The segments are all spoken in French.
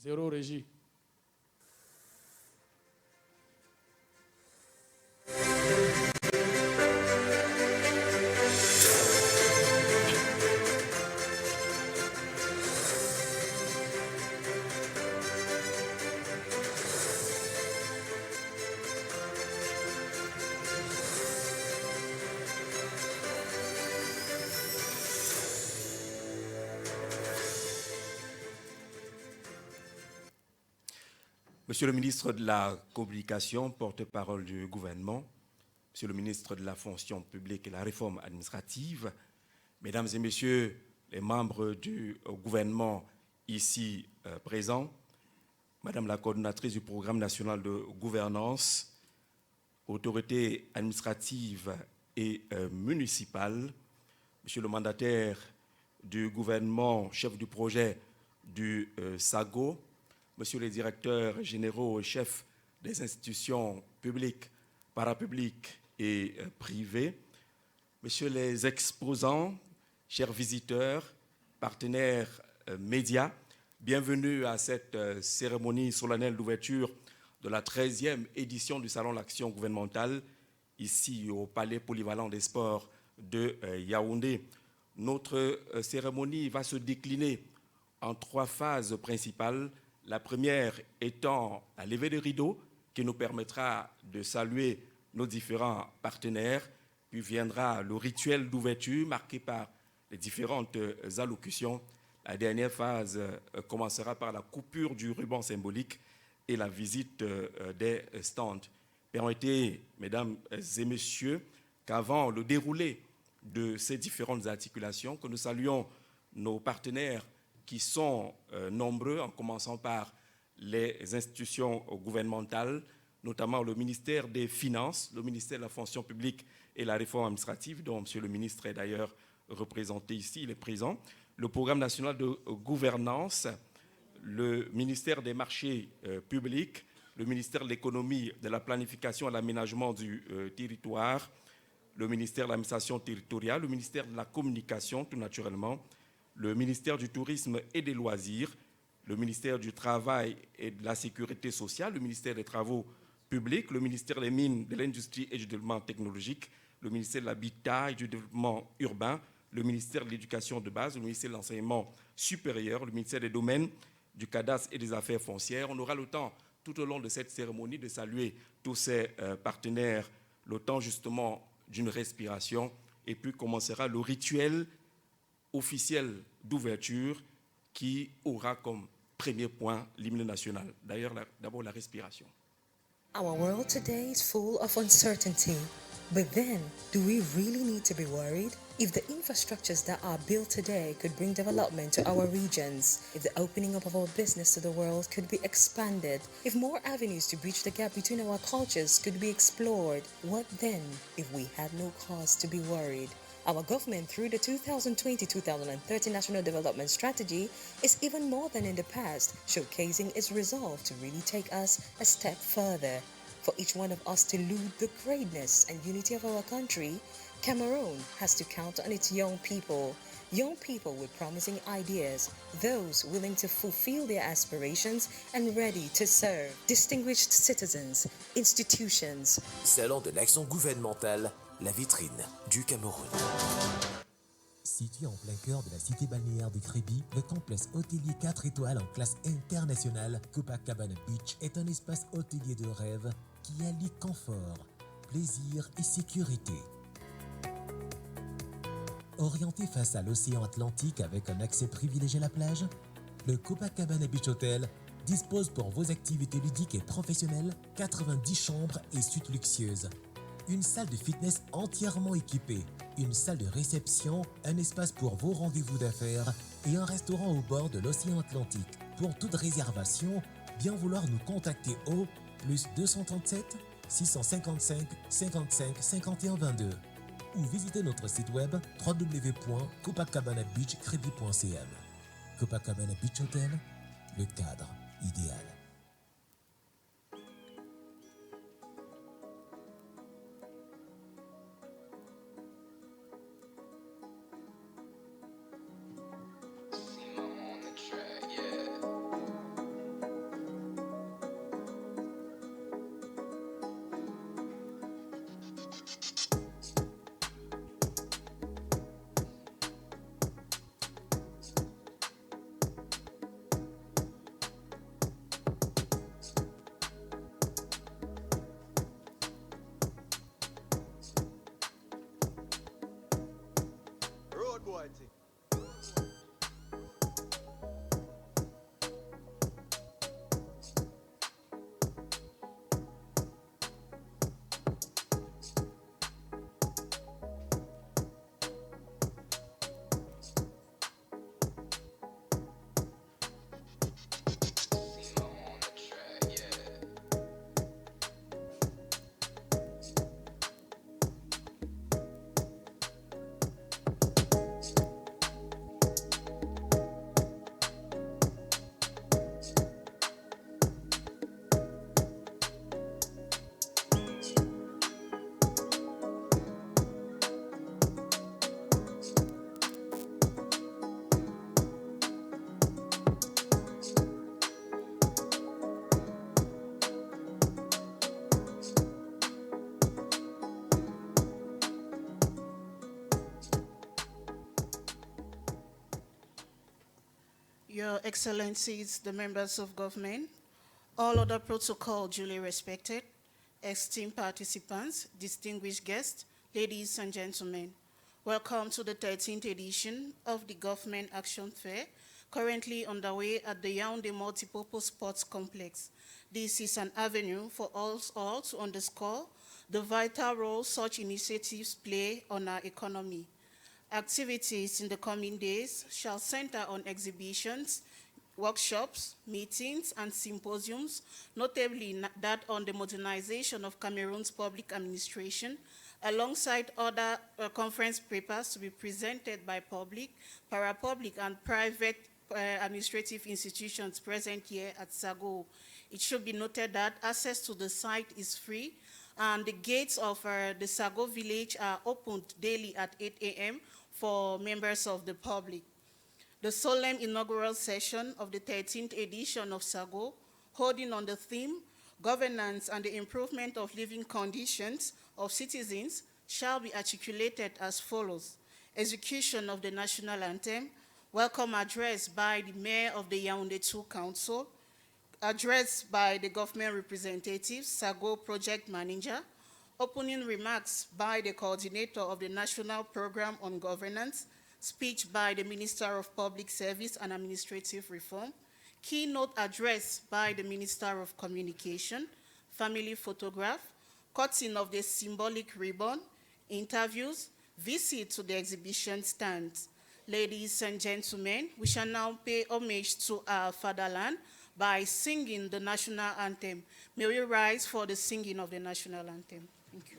Zéro régie. Monsieur le ministre de la Communication, porte-parole du gouvernement, Monsieur le ministre de la Fonction publique et la réforme administrative, Mesdames et Messieurs les membres du gouvernement ici présents, Madame la coordonnatrice du programme national de gouvernance, autorités administratives et municipales, Monsieur le mandataire du gouvernement, chef du projet du SAGO, Monsieur les directeurs généraux et chefs des institutions publiques, parapubliques et privées, Messieurs les exposants, chers visiteurs, partenaires médias, bienvenue à cette cérémonie solennelle d'ouverture de la 13e édition du Salon L'Action gouvernementale, ici au Palais Polyvalent des Sports de Yaoundé. Notre cérémonie va se décliner en 3 phases principales. La première étant la levée des rideaux qui nous permettra de saluer nos différents partenaires. Puis viendra le rituel d'ouverture marqué par les différentes allocutions. La dernière phase commencera par la coupure du ruban symbolique et la visite des stands. Permettez, mesdames et messieurs, qu'avant le déroulé de ces différentes articulations, que nous saluions nos partenaires qui sont nombreux, en commençant par les institutions gouvernementales, notamment le ministère des Finances, le ministère de la Fonction publique et la réforme administrative, dont M. le ministre est d'ailleurs représenté ici, il est présent, le programme national de gouvernance, le ministère des marchés publics, le ministère de l'économie, de la planification et de l'aménagement du territoire, le ministère de l'administration territoriale, le ministère de la communication, tout naturellement, le ministère du tourisme et des loisirs, le ministère du travail et de la sécurité sociale, le ministère des travaux publics, le ministère des mines, de l'industrie et du développement technologique, le ministère de l'habitat et du développement urbain, le ministère de l'éducation de base, le ministère de l'enseignement supérieur, le ministère des domaines, du cadastre et des affaires foncières. On aura le temps tout au long de cette cérémonie de saluer tous ces partenaires, le temps justement d'une respiration, et puis commencera le rituel officiel d'ouverture qui aura comme premier point l'hymne national. D'ailleurs, d'abord la respiration. Our world today is full of uncertainty. But then, do we really need to be worried? If the infrastructures that are built today could bring development to our regions, if the opening up of our business to the world could be expanded, if more avenues to bridge the gap between our cultures could be explored, what then if we had no cause to be worried? Our government, through the 2020-2030 National Development Strategy, is even more than in the past, showcasing its resolve to really take us a step further. For each one of us to elude the greatness and unity of our country, Cameroon has to count on its young people with promising ideas, those willing to fulfill their aspirations and ready to serve. Distinguished citizens, institutions. Salon de l'action gouvernementale, la vitrine du Cameroun. Situé en plein cœur de la cité balnéaire de Créby, le complexe hôtelier 4 étoiles en classe internationale Copacabana Beach est un espace hôtelier de rêve qui allie confort, plaisir et sécurité. Orienté face à l'océan Atlantique avec un accès privilégié à la plage, le Copacabana Beach Hotel dispose pour vos activités ludiques et professionnelles 90 chambres et suites luxueuses, une salle de fitness entièrement équipée, une salle de réception, un espace pour vos rendez-vous d'affaires et un restaurant au bord de l'océan Atlantique. Pour toute réservation, bien vouloir nous contacter au +237 655 55 51 22 ou visiter notre site web www.copacabanabeachcreby.cm. Copacabana Beach Hotel, le cadre idéal. Your Excellencies, the members of government, all other protocol duly respected, esteemed participants, distinguished guests, ladies and gentlemen. Welcome to the 13th edition of the Government Action Fair, currently underway at the Yaoundé Multipurpose Sports Complex. This is an avenue for us all to underscore the vital role such initiatives play on our economy. Activities in the coming days shall center on exhibitions, workshops, meetings, and symposiums, notably that on the modernization of Cameroon's public administration, alongside other conference papers to be presented by public, parapublic, and private administrative institutions present here at SAGO. It should be noted that access to the site is free, and the gates of the SAGO village are opened daily at 8 a.m. for members of the public. The solemn inaugural session of the 13th edition of SAGO, holding on the theme, Governance and the Improvement of Living Conditions of Citizens, shall be articulated as follows. Execution of the National Anthem, welcome address by the Mayor of the Yaoundé 2 Council, address by the government representatives, SAGO Project Manager, opening remarks by the coordinator of the National Program on Governance, speech by the Minister of Public Service and Administrative Reform, keynote address by the Minister of Communication, family photograph, cutting of the symbolic ribbon, interviews, visit to the exhibition stands. Ladies and gentlemen, we shall now pay homage to our fatherland by singing the national anthem. May we rise for the singing of the national anthem. Thank you.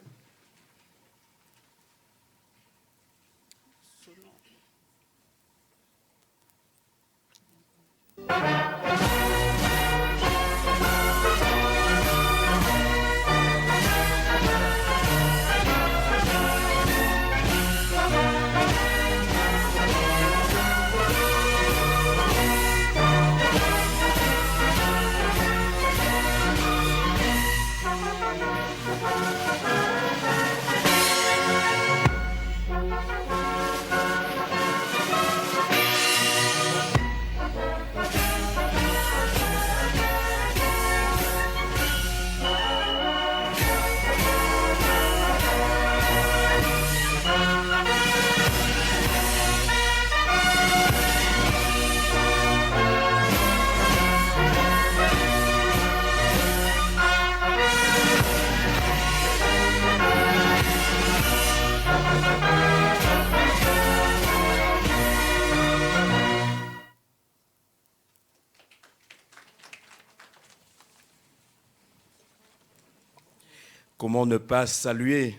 Comment ne pas saluer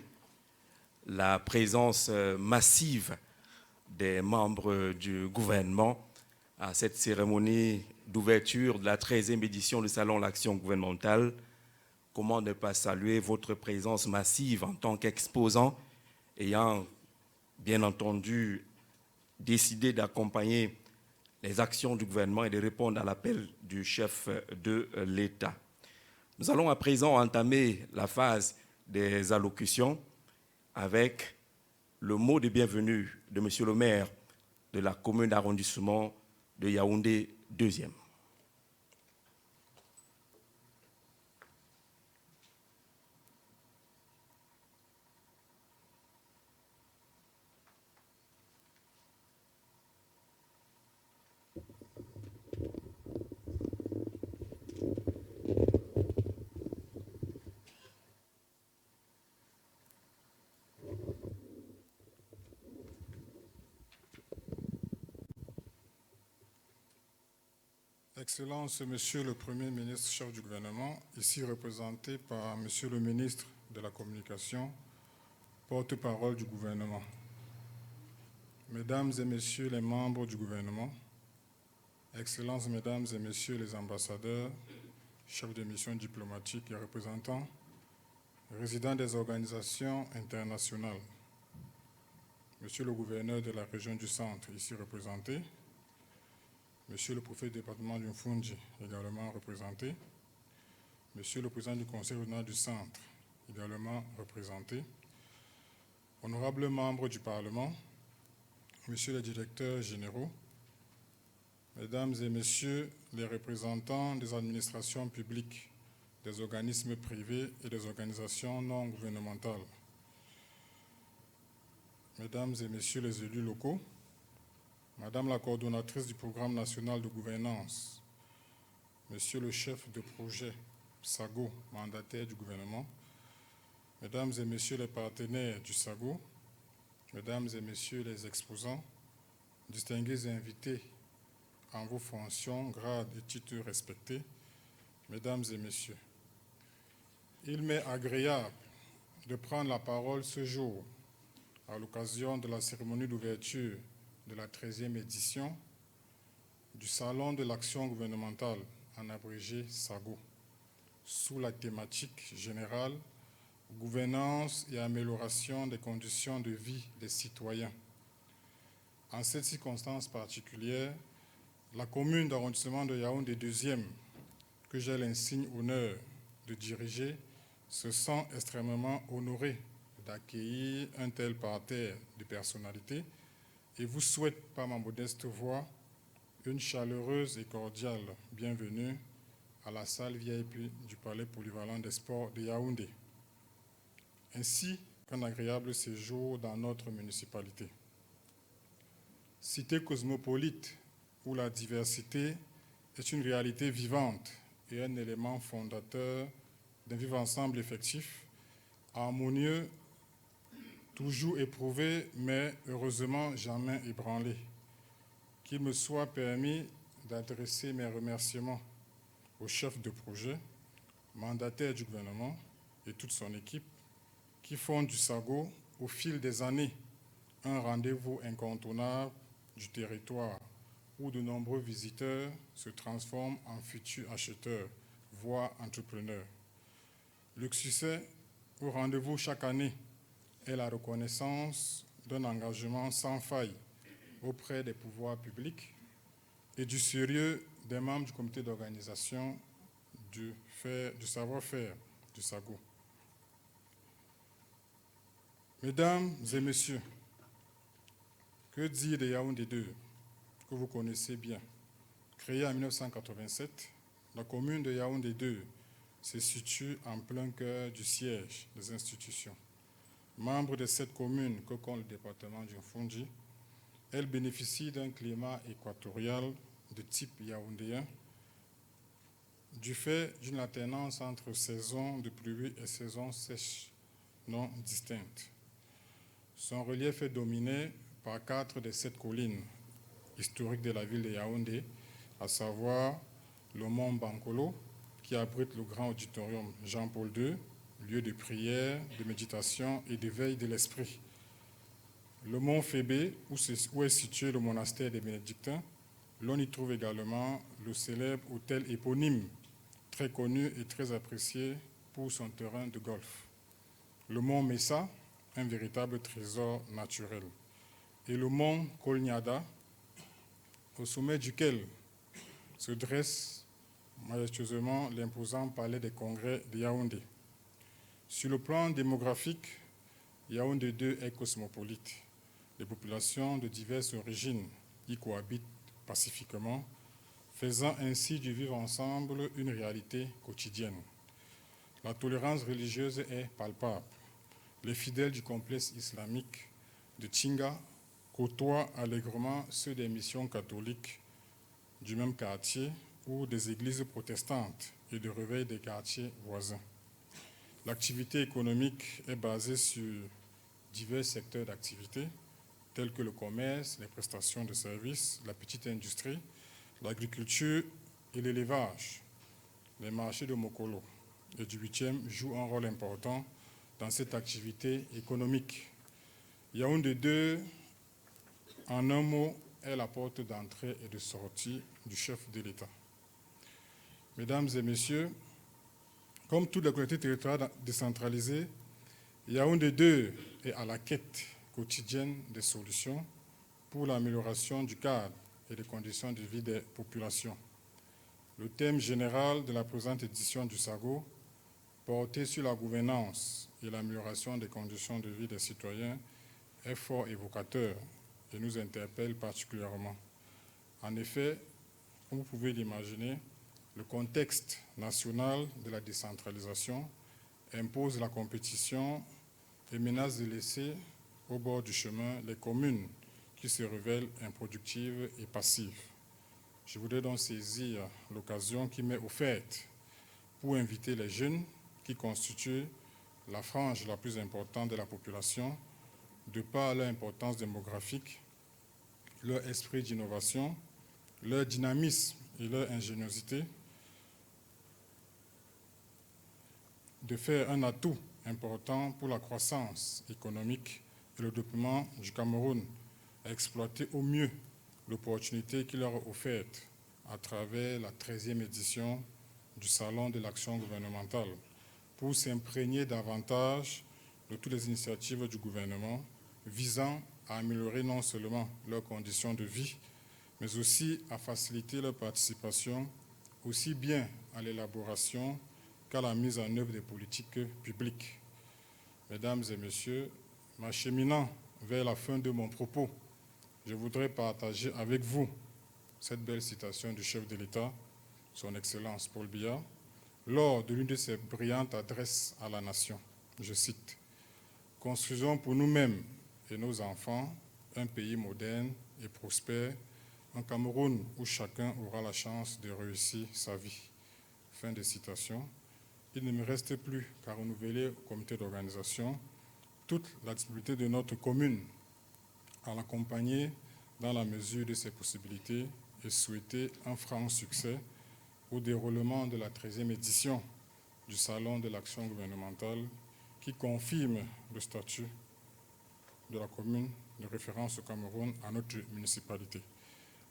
la présence massive des membres du gouvernement à cette cérémonie d'ouverture de la 13e édition du Salon L'Action gouvernementale. Comment ne pas saluer votre présence massive en tant qu'exposant, ayant bien entendu décidé d'accompagner les actions du gouvernement et de répondre à l'appel du chef de l'État. Nous allons à présent entamer la phase des allocutions avec le mot de bienvenue de M. le maire de la commune d'arrondissement de Yaoundé 2e. Excellences, Monsieur le Premier ministre, chef du gouvernement, ici représenté par Monsieur le ministre de la Communication, porte-parole du gouvernement. Mesdames et Messieurs les membres du gouvernement, Excellences, Mesdames et Messieurs les ambassadeurs, chefs de mission diplomatique et représentants, résidents des organisations internationales, Monsieur le gouverneur de la région du Centre, ici représenté, Monsieur le préfet du département du Mfunji, également représenté, Monsieur le président du conseil régional du Centre, également représenté, honorables membres du Parlement, Messieurs les directeurs généraux, Mesdames et Messieurs les représentants des administrations publiques, des organismes privés et des organisations non gouvernementales, Mesdames et Messieurs les élus locaux, Madame la coordonnatrice du programme national de gouvernance, Monsieur le chef de projet SAGO, mandataire du gouvernement, Mesdames et Messieurs les partenaires du SAGO, Mesdames et Messieurs les exposants, distingués invités en vos fonctions, grades et titres respectés, Mesdames et Messieurs, il m'est agréable de prendre la parole ce jour à l'occasion de la cérémonie d'ouverture de la 13e édition du Salon de l'action gouvernementale, en abrégé SAGO, sous la thématique générale « Gouvernance et amélioration des conditions de vie des citoyens ». En cette circonstance particulière, la commune d'arrondissement de Yaoundé 2e, que j'ai l'insigne honneur de diriger, se sent extrêmement honorée d'accueillir un tel parterre de personnalités et vous souhaite, par ma modeste voix, une chaleureuse et cordiale bienvenue à la salle VIP du Palais polyvalent des sports de Yaoundé, ainsi qu'un agréable séjour dans notre municipalité. Cité cosmopolite où la diversité est une réalité vivante et un élément fondateur d'un vivre ensemble effectif, harmonieux, toujours éprouvé, mais heureusement jamais ébranlé. Qu'il me soit permis d'adresser mes remerciements au chef de projet, mandataire du gouvernement et toute son équipe qui font du SAGO, au fil des années, un rendez-vous incontournable du territoire où de nombreux visiteurs se transforment en futurs acheteurs, voire entrepreneurs. Le succès au rendez-vous chaque année est la reconnaissance d'un engagement sans faille auprès des pouvoirs publics et du sérieux des membres du comité d'organisation du savoir-faire du SAGO. Mesdames et Messieurs, que dire de Yaoundé 2, que vous connaissez bien? Créée en 1987, la commune de Yaoundé 2 se situe en plein cœur du siège des institutions. Membre de cette commune que compte le département du Fondi, elle bénéficie d'un climat équatorial de type yaoundéen du fait d'une alternance entre saisons de pluie et saisons sèches non distinctes. Son relief est dominé par 4 des 7 collines historiques de la ville de Yaoundé, à savoir le mont Bankolo, qui abrite le grand auditorium Jean-Paul II, lieu de prière, de méditation et d'éveil de l'esprit. Le mont Fébé, où est situé le monastère des Bénédictins, l'on y trouve également le célèbre hôtel éponyme, très connu et très apprécié pour son terrain de golf. Le mont Messa, un véritable trésor naturel. Et le mont Kolniada, au sommet duquel se dresse majestueusement l'imposant palais des congrès de Yaoundé. Sur le plan démographique, Yaoundé 2 est cosmopolite. Les populations de diverses origines y cohabitent pacifiquement, faisant ainsi du vivre ensemble une réalité quotidienne. La tolérance religieuse est palpable. Les fidèles du complexe islamique de Tchinga côtoient allègrement ceux des missions catholiques du même quartier ou des églises protestantes et de réveil des quartiers voisins. L'activité économique est basée sur divers secteurs d'activité, tels que le commerce, les prestations de services, la petite industrie, l'agriculture et l'élevage. Les marchés de Mokolo et du 8e jouent un rôle important dans cette activité économique. Yaoundé 2, en un mot, est la porte d'entrée et de sortie du chef de l'État. Mesdames et Messieurs, comme toutes les collectivités territoriales décentralisées, Yaoundé 2 est à la quête quotidienne des solutions pour l'amélioration du cadre et des conditions de vie des populations. Le thème général de la présente édition du SAGO, porté sur la gouvernance et l'amélioration des conditions de vie des citoyens, est fort évocateur et nous interpelle particulièrement. En effet, Comme vous pouvez l'imaginer, le contexte national de la décentralisation impose la compétition et menace de laisser au bord du chemin les communes qui se révèlent improductives et passives. Je voudrais donc saisir l'occasion qui m'est offerte pour inviter les jeunes qui constituent la frange la plus importante de la population, de par leur importance démographique, leur esprit d'innovation, leur dynamisme et leur ingéniosité, de faire un atout important pour la croissance économique et le développement du Cameroun, à exploiter au mieux l'opportunité qui leur est offerte à travers la 13e édition du Salon de l'action gouvernementale, pour s'imprégner davantage de toutes les initiatives du gouvernement visant à améliorer non seulement leurs conditions de vie, mais aussi à faciliter leur participation aussi bien à l'élaboration qu'à la mise en œuvre des politiques publiques. Mesdames et messieurs, m'acheminant vers la fin de mon propos, je voudrais partager avec vous cette belle citation du chef de l'État, son Excellence Paul Biya, lors de l'une de ses brillantes adresses à la nation. Je cite: « Construisons pour nous-mêmes et nos enfants un pays moderne et prospère, un Cameroun où chacun aura la chance de réussir sa vie. » Fin de citation. Il ne me reste plus qu'à renouveler au comité d'organisation toute la disponibilité de notre commune à l'accompagner dans la mesure de ses possibilités et souhaiter un franc succès au déroulement de la 13e édition du Salon de l'action gouvernementale qui confirme le statut de la commune de référence au Cameroun à notre municipalité.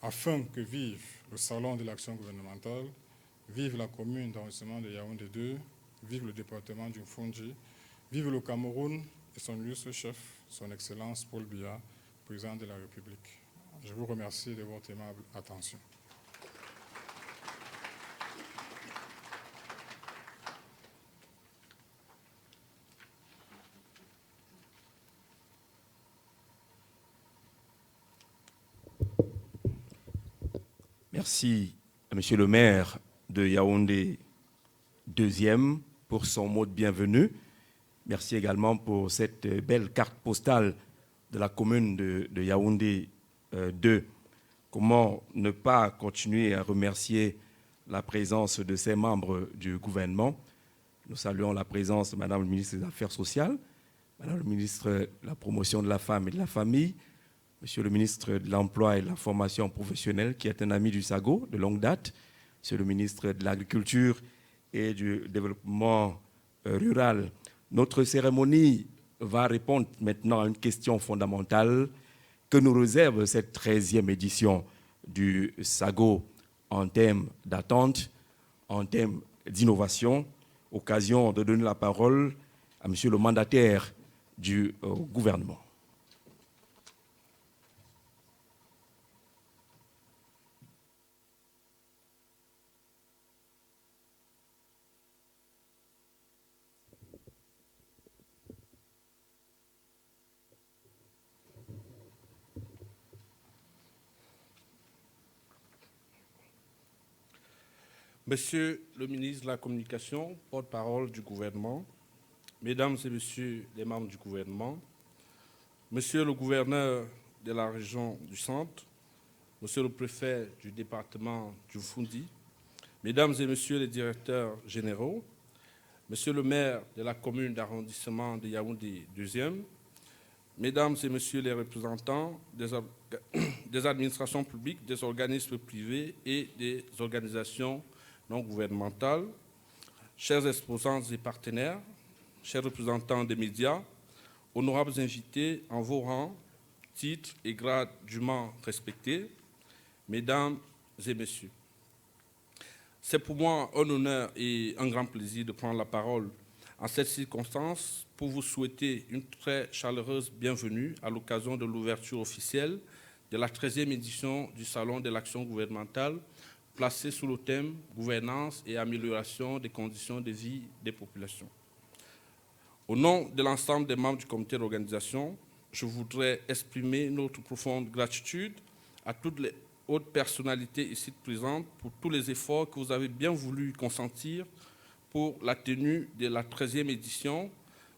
Afin que vive le Salon de l'action gouvernementale, vive la commune d'arrondissement de Yaoundé 2, vive le département du Fundji, vive le Cameroun et son illustre chef, son Excellence Paul Biya, président de la République. Je vous remercie de votre aimable attention. Merci à Monsieur le maire de Yaoundé 2e pour son mot de bienvenue. Merci également pour cette belle carte postale de la commune de Yaoundé 2. Comment ne pas continuer à remercier la présence de ces membres du gouvernement. Nous saluons la présence de Madame le ministre des Affaires sociales, Madame le ministre de la promotion de la femme et de la famille, Monsieur le ministre de l'Emploi et de la formation professionnelle, qui est un ami du SAGO de longue date, Monsieur le ministre de l'Agriculture et du Développement rural. Notre cérémonie va répondre maintenant à une question fondamentale que nous réserve cette 13e édition du SAGO en termes d'attente, en termes d'innovation. Occasion de donner la parole à Monsieur le mandataire du gouvernement. Monsieur le ministre de la Communication, porte-parole du gouvernement, Mesdames et Messieurs les membres du gouvernement, Monsieur le gouverneur de la région du Centre, Monsieur le préfet du département du Fundji, Mesdames et Messieurs les directeurs généraux, Monsieur le maire de la commune d'arrondissement de Yaoundé 2e, Mesdames et Messieurs les représentants des administrations publiques, des organismes privés et des organisations non gouvernementales, chers exposants et partenaires, chers représentants des médias, honorables invités en vos rangs, titres et grades dûment respectés, Mesdames et Messieurs. C'est pour moi un honneur et un grand plaisir de prendre la parole en cette circonstance pour vous souhaiter une très chaleureuse bienvenue à l'occasion de l'ouverture officielle de la 13e édition du Salon de l'action gouvernementale placée sous le thème « Gouvernance et amélioration des conditions de vie des populations ». Au nom de l'ensemble des membres du comité d'organisation, je voudrais exprimer notre profonde gratitude à toutes hautes personnalités ici présentes pour tous les efforts que vous avez bien voulu consentir pour la tenue de la 13e édition,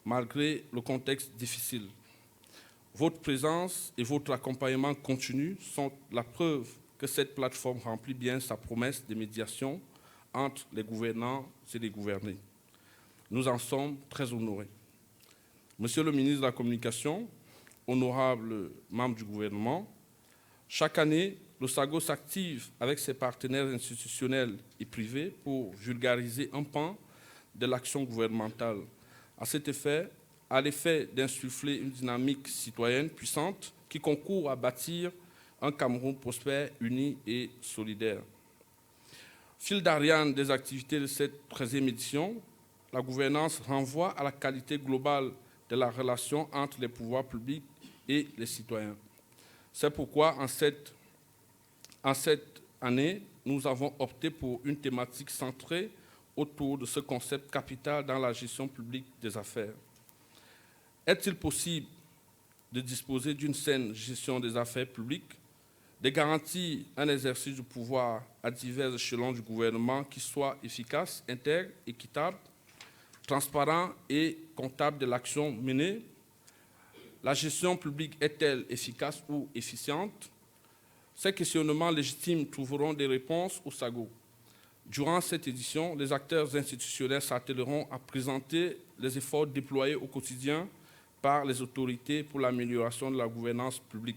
malgré le contexte difficile. Votre présence et votre accompagnement continu sont la preuve que cette plateforme remplit bien sa promesse de médiation entre les gouvernants et les gouvernés. Nous en sommes très honorés. Monsieur le ministre de la Communication, honorables membres du gouvernement, chaque année, le SAGO s'active avec ses partenaires institutionnels et privés pour vulgariser un pan de l'action gouvernementale. À cet effet, à l'effet d'insuffler une dynamique citoyenne puissante qui concourt à bâtir un Cameroun prospère, uni et solidaire. Fil d'Ariane des activités de cette 13e édition, la gouvernance renvoie à la qualité globale de la relation entre les pouvoirs publics et les citoyens. C'est pourquoi, en cette année, nous avons opté pour une thématique centrée autour de ce concept capital dans la gestion publique des affaires. Est-il possible de disposer d'une saine gestion des affaires publiques, de garantir un exercice du pouvoir à divers échelons du gouvernement qui soit efficace, intègre, équitable, transparent et comptable de l'action menée? La gestion publique est-elle efficace ou efficiente? Ces questionnements légitimes trouveront des réponses au SAGO. Durant cette édition, les acteurs institutionnels s'attelleront à présenter les efforts déployés au quotidien par les autorités pour l'amélioration de la gouvernance publique.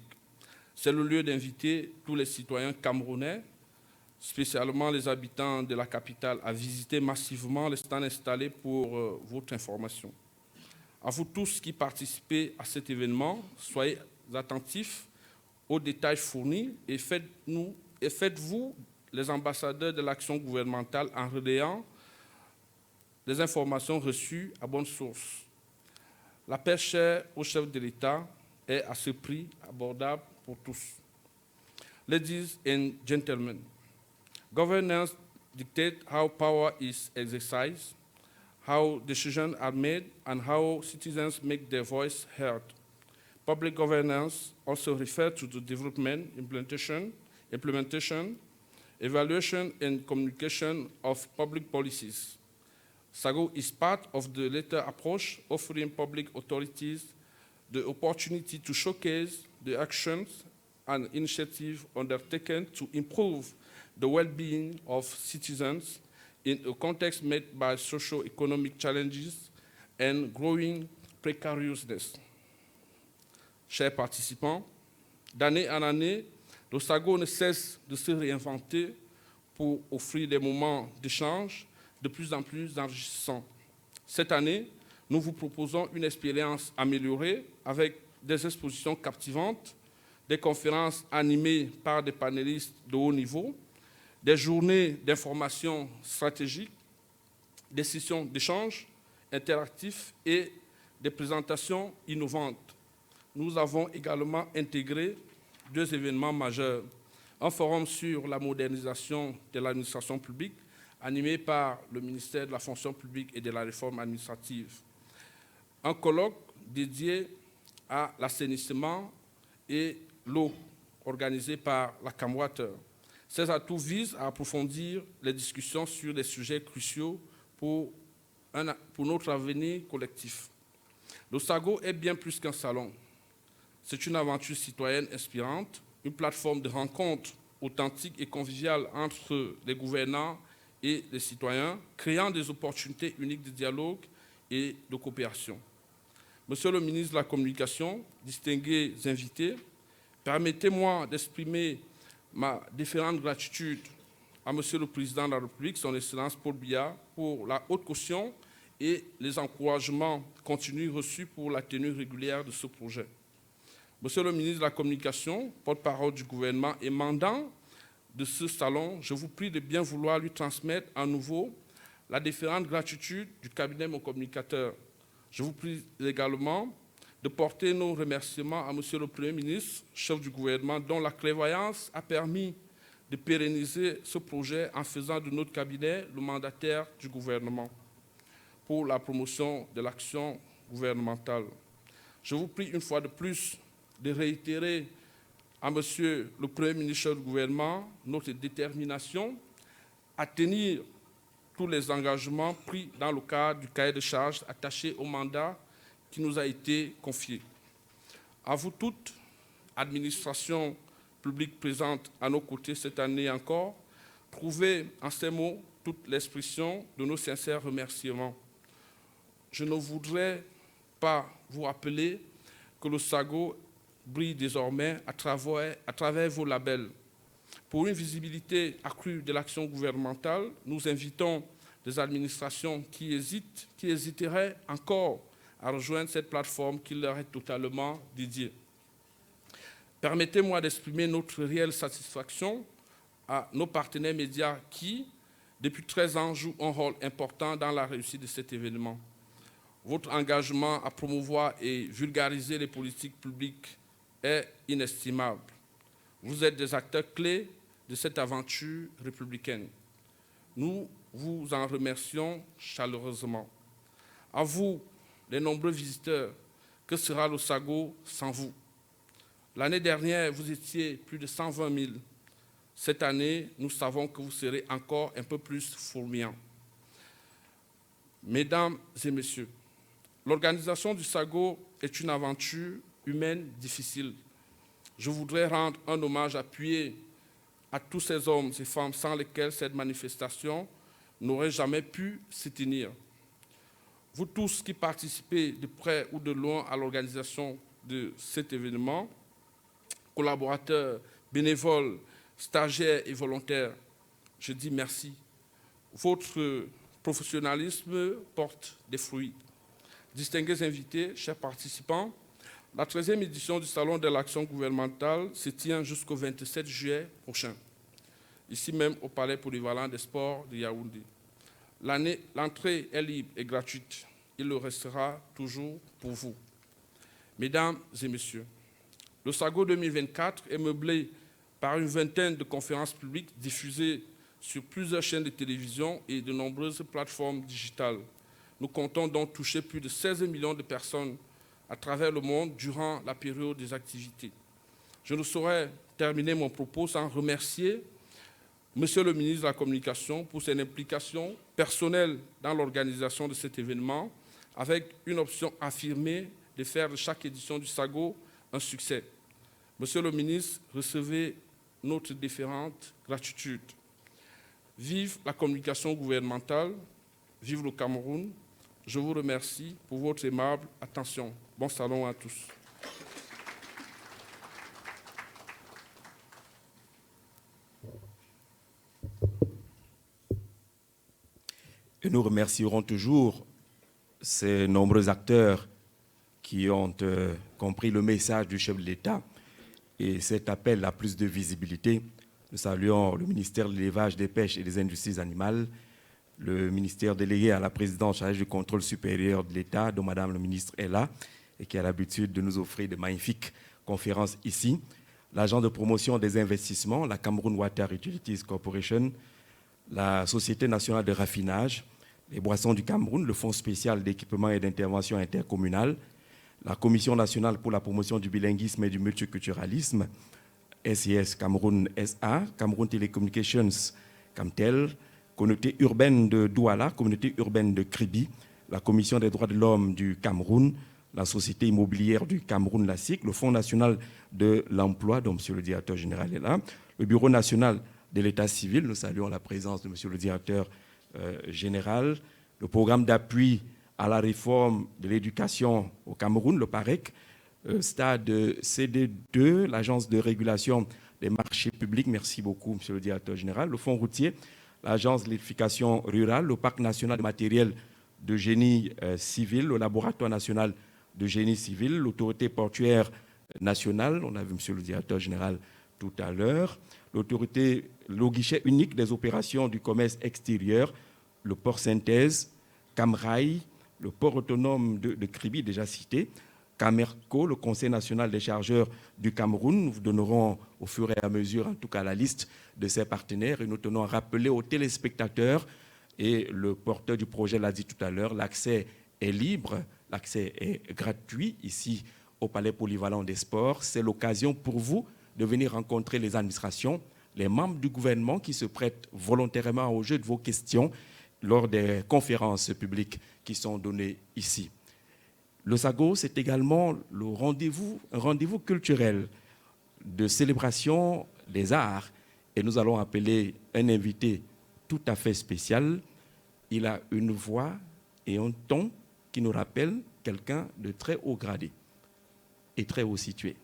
C'est le lieu d'inviter tous les citoyens camerounais, spécialement les habitants de la capitale, à visiter massivement les stands installés pour votre information. À vous tous qui participez à cet événement, soyez attentifs aux détails fournis et faites-vous les ambassadeurs de l'action gouvernementale en relayant les informations reçues à bonne source. La paix chère au chef de l'État est à ce prix abordable pour tous. Ladies and gentlemen, governance dictates how power is exercised, how decisions are made, and how citizens make their voice heard. Public governance also refers to the development, implementation, evaluation, and communication of public policies. SAGO is part of the latter approach, offering public authorities the opportunity to showcase the actions and initiatives undertaken to improve the well-being of citizens in a context made by socio-economic challenges and growing precariousness. Chers participants, d'année en année, le SAGO ne cesse de se réinventer pour offrir des moments d'échange de plus en plus enrichissants. Cette année, nous vous proposons une expérience améliorée avec des expositions captivantes, des conférences animées par des panélistes de haut niveau, des journées d'information stratégique, des sessions d'échange interactifs et des présentations innovantes. Nous avons également intégré 2 événements majeurs. Un forum sur la modernisation de l'administration publique, animé par le ministère de la fonction publique et de la réforme administrative. Un colloque dédié à l'assainissement et l'eau, organisé par la CamWater. Ces atouts visent à approfondir les discussions sur des sujets cruciaux pour notre avenir collectif. Le SAGO est bien plus qu'un salon. C'est une aventure citoyenne inspirante, une plateforme de rencontre authentique et conviviale entre les gouvernants et les citoyens, créant des opportunités uniques de dialogue et de coopération. Monsieur le ministre de la Communication, distingués invités, permettez-moi d'exprimer ma déférente gratitude à Monsieur le Président de la République, son Excellence Paul Biya, pour la haute caution et les encouragements continus reçus pour la tenue régulière de ce projet. Monsieur le ministre de la Communication, porte-parole du gouvernement et mandant de ce salon, je vous prie de bien vouloir lui transmettre à nouveau la déférente gratitude du cabinet Mon Communicateur. Je vous prie également de porter nos remerciements à Monsieur le Premier ministre, chef du gouvernement, dont la clairvoyance a permis de pérenniser ce projet en faisant de notre cabinet le mandataire du gouvernement pour la promotion de l'action gouvernementale. Je vous prie une fois de plus de réitérer à Monsieur le Premier ministre du gouvernement notre détermination à tenir tous les engagements pris dans le cadre du cahier de charges attaché au mandat qui nous a été confié. À vous toutes, administration publique présente à nos côtés cette année encore, trouvez en ces mots toute l'expression de nos sincères remerciements. Je ne voudrais pas vous rappeler que le SAGO brille désormais à travers vos labels. Pour une visibilité accrue de l'action gouvernementale, nous invitons des administrations qui hésiteraient encore à rejoindre cette plateforme qui leur est totalement dédiée. Permettez-moi d'exprimer notre réelle satisfaction à nos partenaires médias qui, depuis 13 ans, jouent un rôle important dans la réussite de cet événement. Votre engagement à promouvoir et vulgariser les politiques publiques est inestimable. Vous êtes des acteurs clés de cette aventure républicaine. Nous vous en remercions chaleureusement. À vous, les nombreux visiteurs, que sera le SAGO sans vous? L'année dernière, vous étiez plus de 120 000. Cette année, nous savons que vous serez encore un peu plus fourmillants. Mesdames et messieurs, l'organisation du SAGO est une aventure humaine difficile. Je voudrais rendre un hommage appuyé à tous ces hommes et femmes sans lesquels cette manifestation n'aurait jamais pu se tenir. Vous tous qui participez de près ou de loin à l'organisation de cet événement, collaborateurs, bénévoles, stagiaires et volontaires, je dis merci. Votre professionnalisme porte des fruits. Distingués invités, chers participants, la 13e édition du Salon de l'action gouvernementale se tient jusqu'au 27 juillet prochain, ici même au Palais polyvalent des sports de Yaoundé. L'entrée est libre et gratuite. Il le restera toujours pour vous. Mesdames et messieurs, le SAGO 2024 est meublé par une vingtaine de conférences publiques diffusées sur plusieurs chaînes de télévision et de nombreuses plateformes digitales. Nous comptons donc toucher plus de 16 millions de personnes à travers le monde durant la période des activités. Je ne saurais terminer mon propos sans remercier Monsieur le ministre de la Communication pour son implication personnelle dans l'organisation de cet événement, avec une option affirmée de faire de chaque édition du SAGO un succès. Monsieur le ministre, recevez notre déférente gratitude. Vive la communication gouvernementale, vive le Cameroun. Je vous remercie pour votre aimable attention. Bon salon à tous. Et nous remercierons toujours ces nombreux acteurs qui ont compris le message du chef de l'État et cet appel à plus de visibilité. Nous saluons le ministère de l'Élevage, des Pêches et des Industries animales, le ministère délégué à la présidence chargée du contrôle supérieur de l'État, dont Madame le ministre est là et qui a l'habitude de nous offrir de magnifiques conférences ici, l'agence de promotion des investissements, la Cameroun Water Utilities Corporation, la Société nationale de raffinage, les boissons du Cameroun, le Fonds spécial d'équipement et d'intervention intercommunale, la Commission nationale pour la promotion du bilinguisme et du multiculturalisme, SIS Cameroun SA, Cameroun Telecommunications Camtel, communauté urbaine de Douala, communauté urbaine de Kribi, la Commission des droits de l'homme du Cameroun, la Société immobilière du Cameroun, la SIC, le Fonds national de l'emploi, dont M. le directeur général est là, le Bureau national de l'État civil, nous saluons la présence de M. le directeur général, le programme d'appui à la réforme de l'éducation au Cameroun, le PAREC, stade CD2, l'agence de régulation des marchés publics, merci beaucoup, M. le directeur général, le fonds routier, l'agence de l'électrification rurale, le parc national de matériel de génie civil, le laboratoire national de génie civil, l'autorité portuaire nationale, on a vu M. le directeur général tout à l'heure, l'autorité, le guichet unique des opérations du commerce extérieur, le port Synthèse, Camrail, le port autonome de Kribi, déjà cité, Camerco, le Conseil national des chargeurs du Cameroun. Nous vous donnerons au fur et à mesure, en tout cas, la liste de ces partenaires et nous tenons à rappeler aux téléspectateurs, et le porteur du projet l'a dit tout à l'heure, l'accès est libre, l'accès est gratuit ici au Palais polyvalent des sports. C'est l'occasion pour vous de venir rencontrer les administrations, les membres du gouvernement qui se prêtent volontairement au jeu de vos questions lors des conférences publiques qui sont données ici. Le SAGO, c'est également un rendez-vous culturel de célébration des arts. Et nous allons appeler un invité tout à fait spécial. Il a une voix et un ton qui nous rappellent quelqu'un de très haut gradé et très haut situé.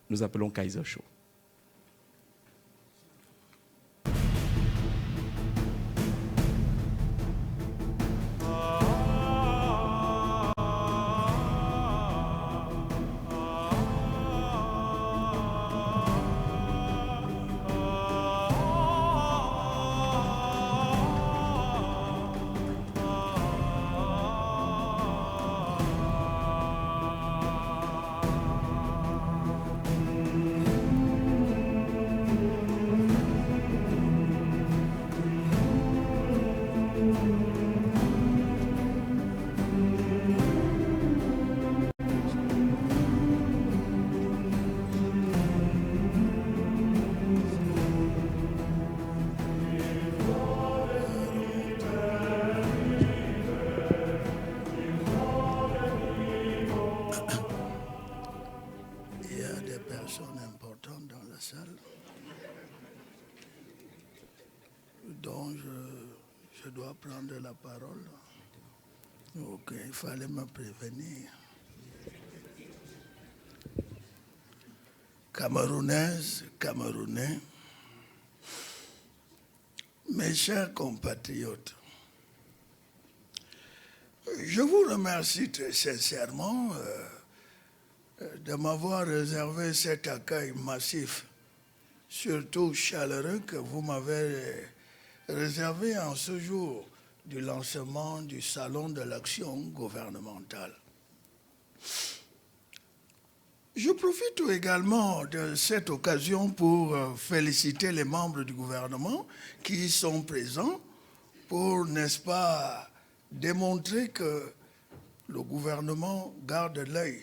Nous appelons Kaiser Show. Importante dans la salle, dont je dois prendre la parole. Ok, il fallait me prévenir. Camerounaises, Camerounais, mes chers compatriotes, je vous remercie très sincèrement de m'avoir réservé cet accueil massif, surtout chaleureux, que vous m'avez réservé en ce jour du lancement du Salon de l'action gouvernementale. Je profite également de cette occasion pour féliciter les membres du gouvernement qui sont présents pour, n'est-ce pas, démontrer que le gouvernement garde l'œil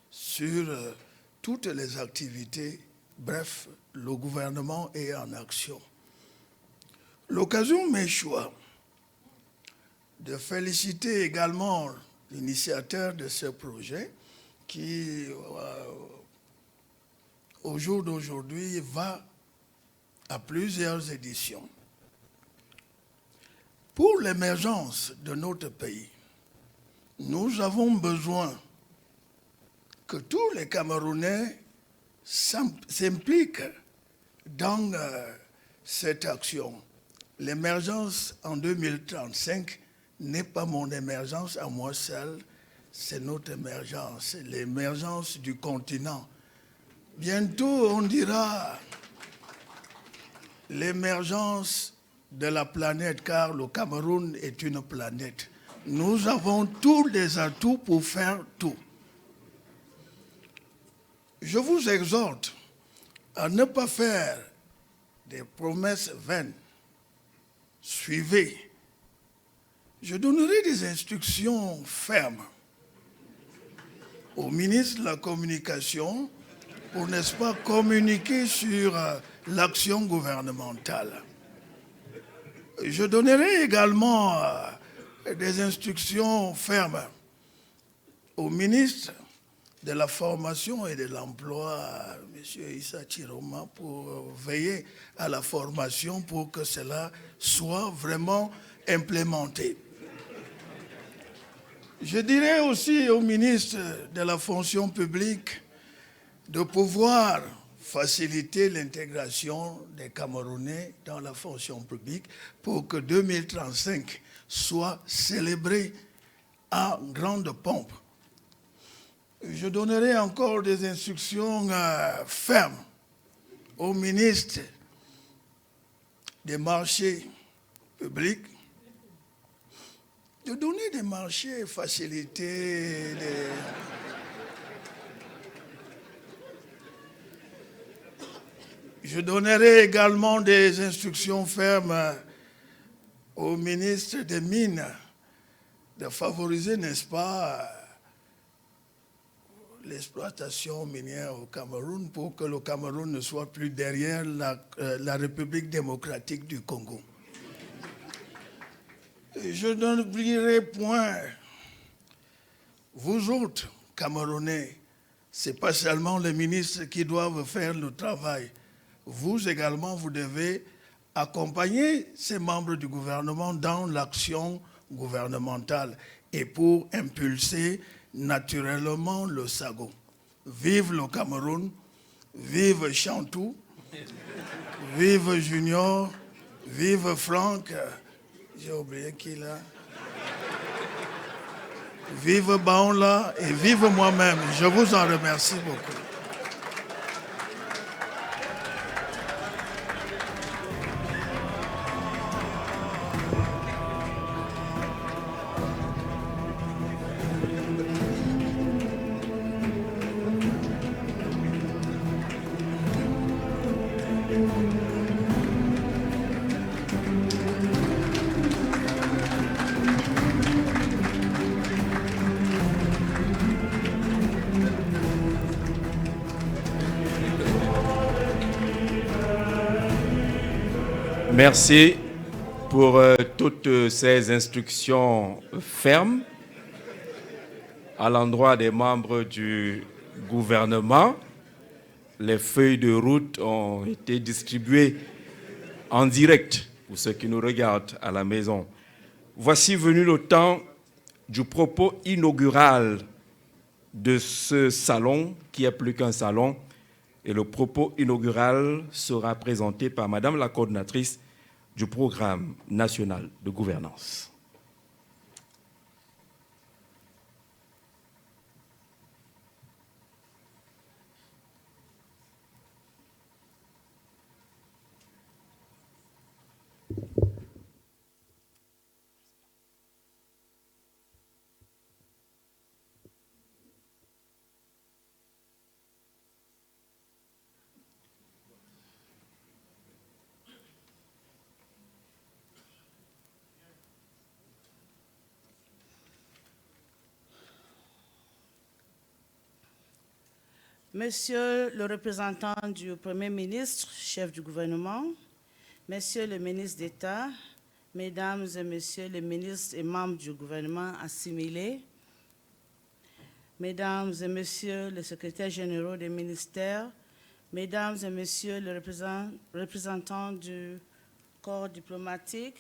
sur toutes les activités. Bref, le gouvernement est en action. L'occasion m'échoit de féliciter également l'initiateur de ce projet qui, au jour d'aujourd'hui, va à plusieurs éditions. Pour l'émergence de notre pays, nous avons besoin que tous les Camerounais s'impliquent dans cette action. L'émergence en 2035 n'est pas mon émergence à moi seul, c'est notre émergence, l'émergence du continent. Bientôt, on dira l'émergence de la planète, car le Cameroun est une planète. Nous avons tous les atouts pour faire tout. Je vous exhorte à ne pas faire des promesses vaines. Suivez. Je donnerai des instructions fermes au ministre de la Communication pour, n'est-ce pas, communiquer sur l'action gouvernementale. Je donnerai également des instructions fermes au ministre de la Formation et de l'Emploi, M. Issa Chiroma, pour veiller à la formation pour que cela soit vraiment implémenté. Je dirais aussi au ministre de la Fonction publique de pouvoir faciliter l'intégration des Camerounais dans la fonction publique pour que 2035 soit célébré en grande pompe. Je donnerai encore des instructions fermes au ministre des marchés publics de donner des marchés facilités. Je donnerai également des instructions fermes au ministre des Mines de favoriser, n'est-ce pas, l'exploitation minière au Cameroun pour que le Cameroun ne soit plus derrière la République démocratique du Congo. Je n'oublierai point, vous autres Camerounais, ce n'est pas seulement les ministres qui doivent faire le travail. Vous également, vous devez accompagner ces membres du gouvernement dans l'action gouvernementale et pour impulser naturellement le SAGO. Vive le Cameroun, vive Chantou, vive Junior, vive Franck, j'ai oublié qui là. Vive Baola et vive moi-même. Je vous en remercie beaucoup. Merci pour toutes ces instructions fermes à l'endroit des membres du gouvernement. Les feuilles de route ont été distribuées en direct pour ceux qui nous regardent à la maison. Voici venu le temps du propos inaugural de ce salon, qui est plus qu'un salon. Et le propos inaugural sera présenté par Madame la coordinatrice du programme national de gouvernance. Monsieur le représentant du Premier ministre, chef du gouvernement, Monsieur le ministre d'État, Mesdames et Messieurs les ministres et membres du gouvernement assimilés, Mesdames et Messieurs les secrétaires généraux des ministères, Mesdames et Messieurs les représentants du corps diplomatique,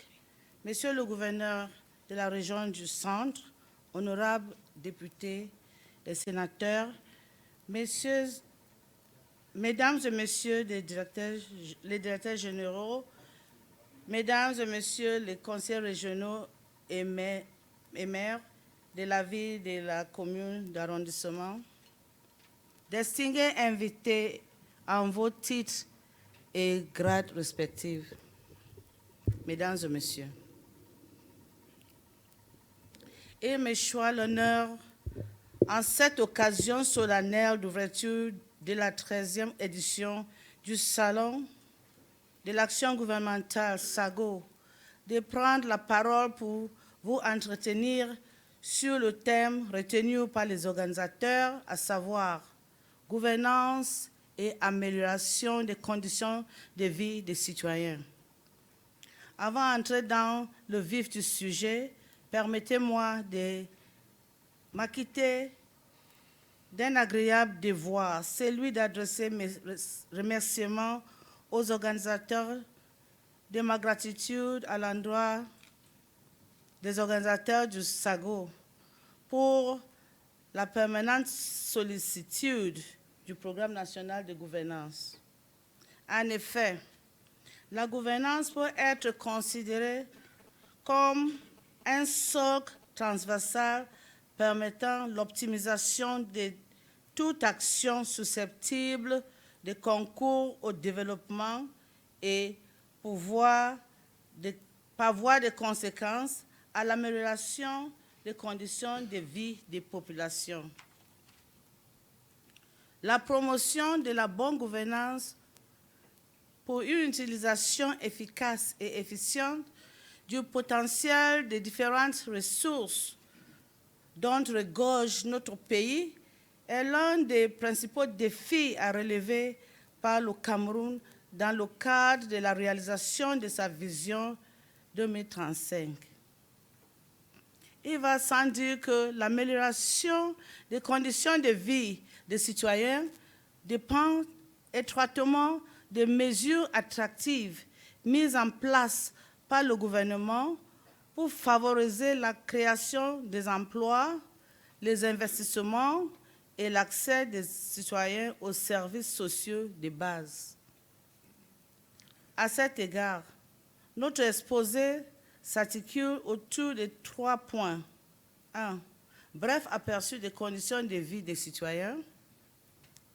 Monsieur le gouverneur de la région du Centre, honorables députés et sénateurs, Mesdames et Messieurs les directeurs généraux, Mesdames et Messieurs les conseillers régionaux et maires de la ville et de la commune d'arrondissement, distingués invités en vos titres et grades respectifs, Mesdames et Messieurs, il me choisit l'honneur en cette occasion solennelle d'ouverture de la 13e édition du Salon de l'action gouvernementale SAGO, de prendre la parole pour vous entretenir sur le thème retenu par les organisateurs, à savoir gouvernance et amélioration des conditions de vie des citoyens. Avant d'entrer dans le vif du sujet, permettez-moi de m'acquitter d'un agréable devoir, celui d'adresser mes remerciements aux organisateurs, de ma gratitude à l'endroit des organisateurs du SAGO pour la permanente sollicitude du programme national de gouvernance. En effet, la gouvernance peut être considérée comme un socle transversal permettant l'optimisation de toute action susceptible de concours au développement et par voie de conséquence à l'amélioration des conditions de vie des populations. La promotion de la bonne gouvernance pour une utilisation efficace et efficiente du potentiel des différentes ressources dont regorge notre pays est l'un des principaux défis à relever par le Cameroun dans le cadre de la réalisation de sa vision 2035. Il va sans dire que l'amélioration des conditions de vie des citoyens dépend étroitement des mesures attractives mises en place par le gouvernement pour favoriser la création des emplois, les investissements et l'accès des citoyens aux services sociaux de base. À cet égard, notre exposé s'articule autour de 3 points. 1. Bref aperçu des conditions de vie des citoyens.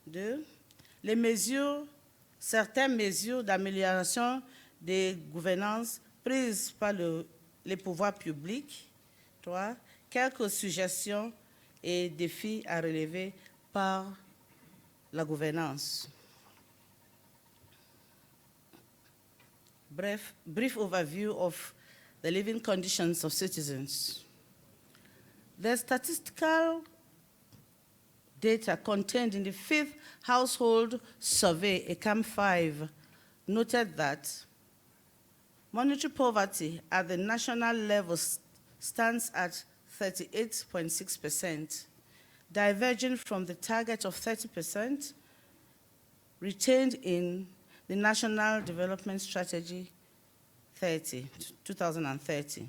2. Certaines mesures d'amélioration des gouvernances prises par les pouvoirs publics. 3. Quelques suggestions et défis à relever par la gouvernance. Brief overview of the living conditions of citizens. The statistical data contained in the 5th Household Survey, ECAM 5, noted that monetary poverty at the national level stands at 38.6%, diverging from the target of 30% retained in the National Development Strategy 2030.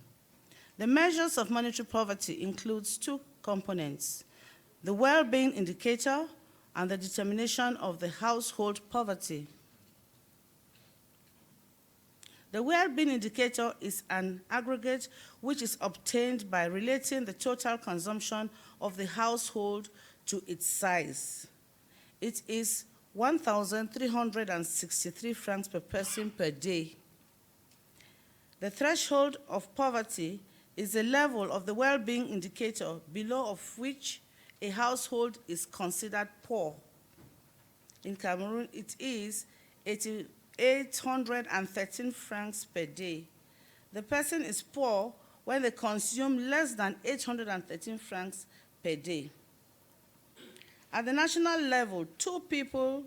The measures of monetary poverty includes 2 components: the well-being indicator and the determination of the household poverty. The well-being indicator is an aggregate which is obtained by relating the total consumption of the household to its size. It is 1,363 francs per person per day. The threshold of poverty is the level of the well-being indicator below of which a household is considered poor. In Cameroon, it is 813 francs per day. The person is poor when they consume less than 813 francs per day. At the national level, 2 people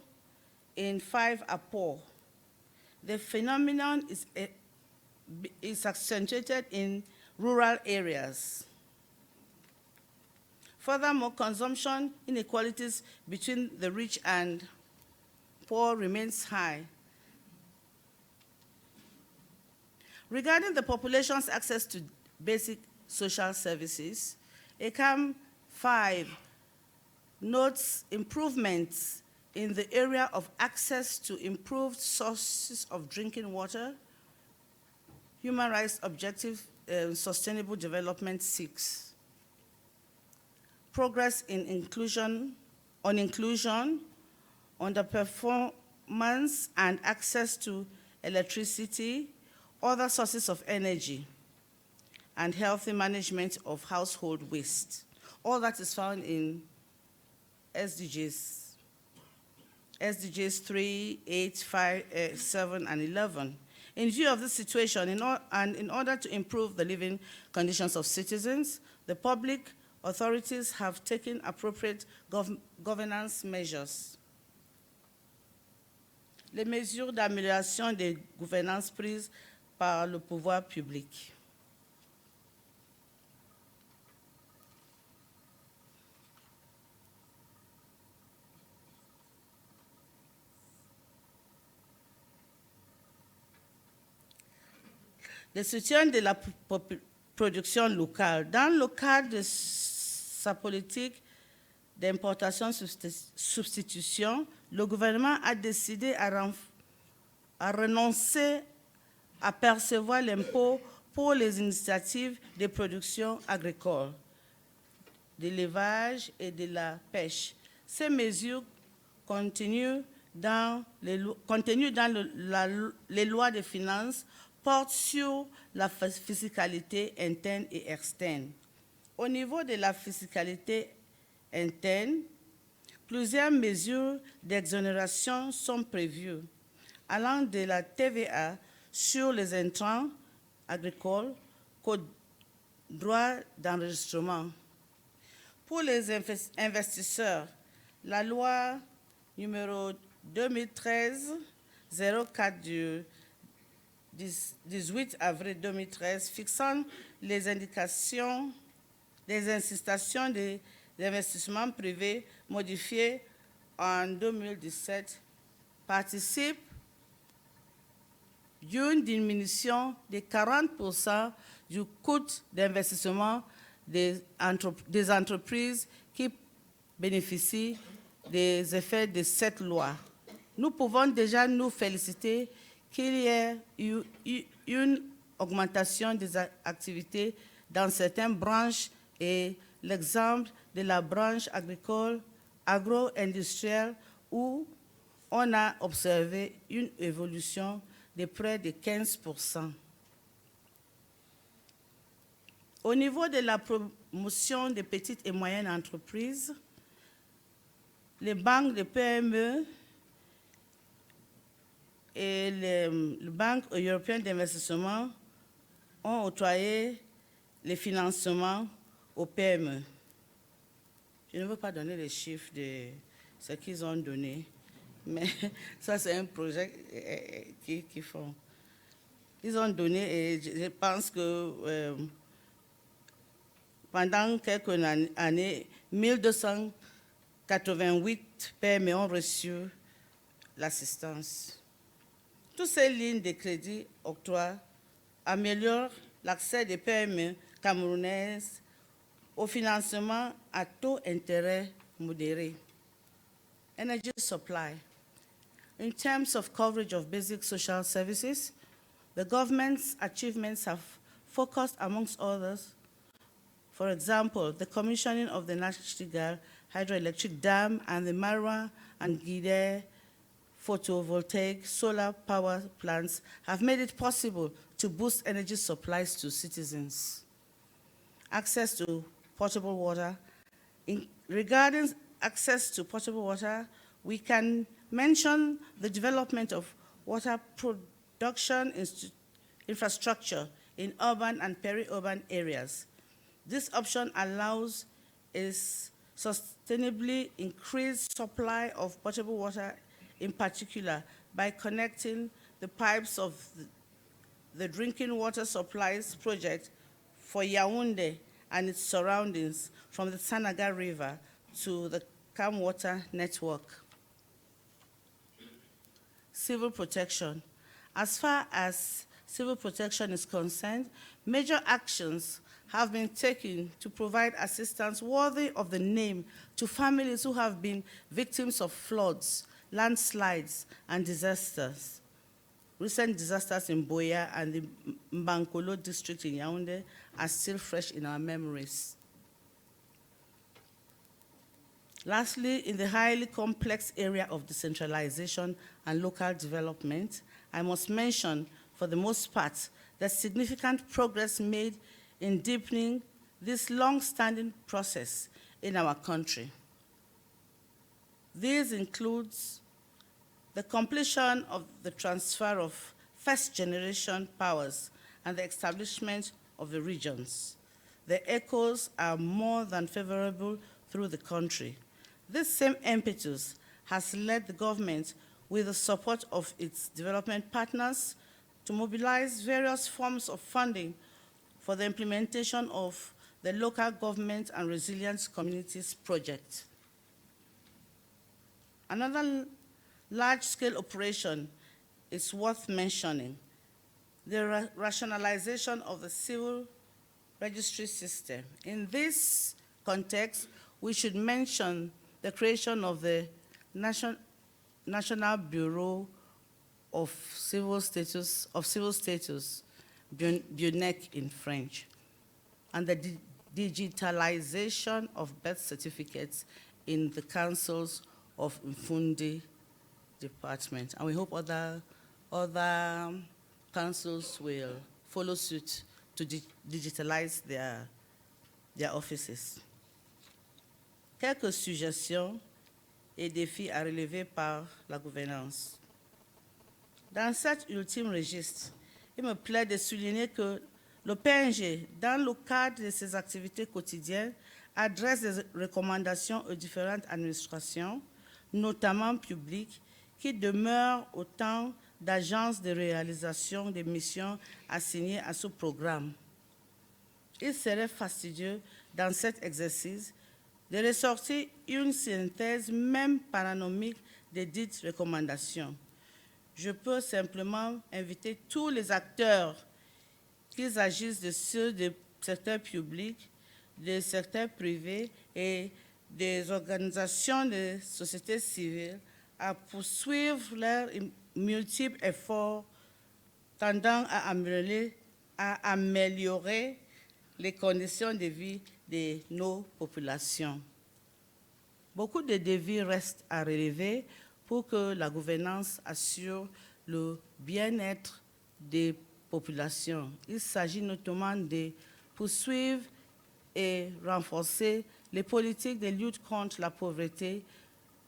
in 5 are poor. The phenomenon is accentuated in rural areas. Furthermore, consumption inequalities between the rich and poor remains high. Regarding the population's access to basic social services, ECAM 5 notes improvements in the area of access to improved sources of drinking water, Human Rights Objective Sustainable Development 6, progress in inclusion, underperformance and access to electricity, other sources of energy, and healthy management of household waste. All that is found in SDGs 3, 8, 5, 7, and 11. In view of this situation, in order to improve the living conditions of citizens, the public authorities have taken appropriate governance measures. Les mesures d'amélioration des gouvernances prises par le pouvoir public. Le soutien de la production locale. Dans le cadre de sa politique d'importation-substitution, le gouvernement a décidé à renoncer à percevoir l'impôt pour les initiatives de production agricole, de l'élevage et de la pêche. Ces mesures contenues dans les lois de finances portent sur la fiscalité interne et externe. Au niveau de la fiscalité interne, plusieurs mesures d'exonération sont prévues, allant de la TVA sur les intrants agricoles qu'au droit d'enregistrement. Pour les investisseurs, la loi numéro 2013-04 du 18 avril 2013 fixant les indications des incitations des investissements privés modifiées en 2017 participe d'une diminution de 40% du coût d'investissement des entreprises qui bénéficient des effets de cette loi. Nous pouvons déjà nous féliciter qu'il y ait eu une augmentation des activités dans certaines branches et l'exemple de la branche agricole, agro-industrielle, où on a observé une évolution de près de 15%. Au niveau de la promotion des petites et moyennes entreprises, les banques de PME et les banques européennes d'investissement ont octroyé les financements aux PME. Je ne veux pas donner les chiffres de ce qu'ils ont donné, mais ça, c'est un projet qu'ils font. Ils ont donné, et je pense que pendant quelques années, 1288 PME ont reçu l'assistance. Toutes ces lignes de crédit octroient améliorent l'accès des PME camerounaises au financement à taux d'intérêt modéré. Energy supply. In terms of coverage of basic social services, the government's achievements have focused, amongst others, for example, the commissioning of the Nachtigal hydroelectric dam and the Marwa and Gide photovoltaic solar power plants have made it possible to boost energy supplies to citizens. Access to potable water. Regarding access to potable water, we can mention the development of water production infrastructure in urban and peri-urban areas. This option allows a sustainably increased supply of potable water, in particular by connecting the pipes of the drinking water supplies project for Yaoundé and its surroundings from the Sanaga River to the Cam Water Network. Civil protection. As far as civil protection is concerned, major actions have been taken to provide assistance worthy of the name to families who have been victims of floods, landslides, and disasters. Recent disasters in Boya and the Mbankolo district in Yaoundé are still fresh in our memories. Lastly, in the highly complex area of decentralization and local development, I must mention, for the most part, that significant progress made in deepening this long-standing process in our country. This includes the completion of the transfer of first-generation powers and the establishment of the regions. The echoes are more than favorable through the country. This same impetus has led the government, with the support of its development partners, to mobilize various forms of funding for the implementation of the Local Government and Resilience Communities project. Another large-scale operation is worth mentioning: the rationalization of the civil registry system. In this context, we should mention the creation of the National Bureau of Civil Status, BUNEC in French, and the digitalization of birth certificates in the councils of Mfundi department. And we hope other councils will follow suit to digitalize their offices. Quelques suggestions et défis à relever par la gouvernance. Dans cet ultime registre, il me plaît de souligner que Le PNG, dans le cadre de ses activités quotidiennes, adresse des recommandations aux différentes administrations, notamment publiques, qui demeurent autant d'agences de réalisation des missions assignées à ce programme. Il serait fastidieux, dans cet exercice, de ressortir une synthèse même paranomique des dites recommandations. Je peux simplement inviter tous les acteurs, qu'ils agissent de ceux du secteur public, des secteurs privés et des organisations de société civile, à poursuivre leurs multiples efforts tendant à améliorer les conditions de vie de nos populations. Beaucoup de défis restent à relever pour que la gouvernance assure le bien-être des populations. Il s'agit notamment de poursuivre et renforcer les politiques de lutte contre la pauvreté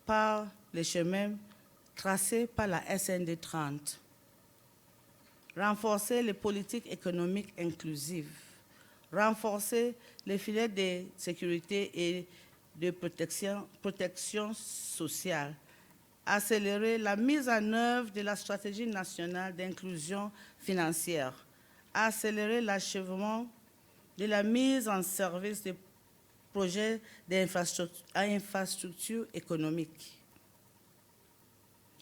par les chemins tracés par la SND 30. Renforcer les politiques économiques inclusives. Renforcer les filets de sécurité et de protection sociale. Accélérer la mise en œuvre de la stratégie nationale d'inclusion financière. Accélérer l'achèvement de la mise en service des projets d'infrastructures économiques.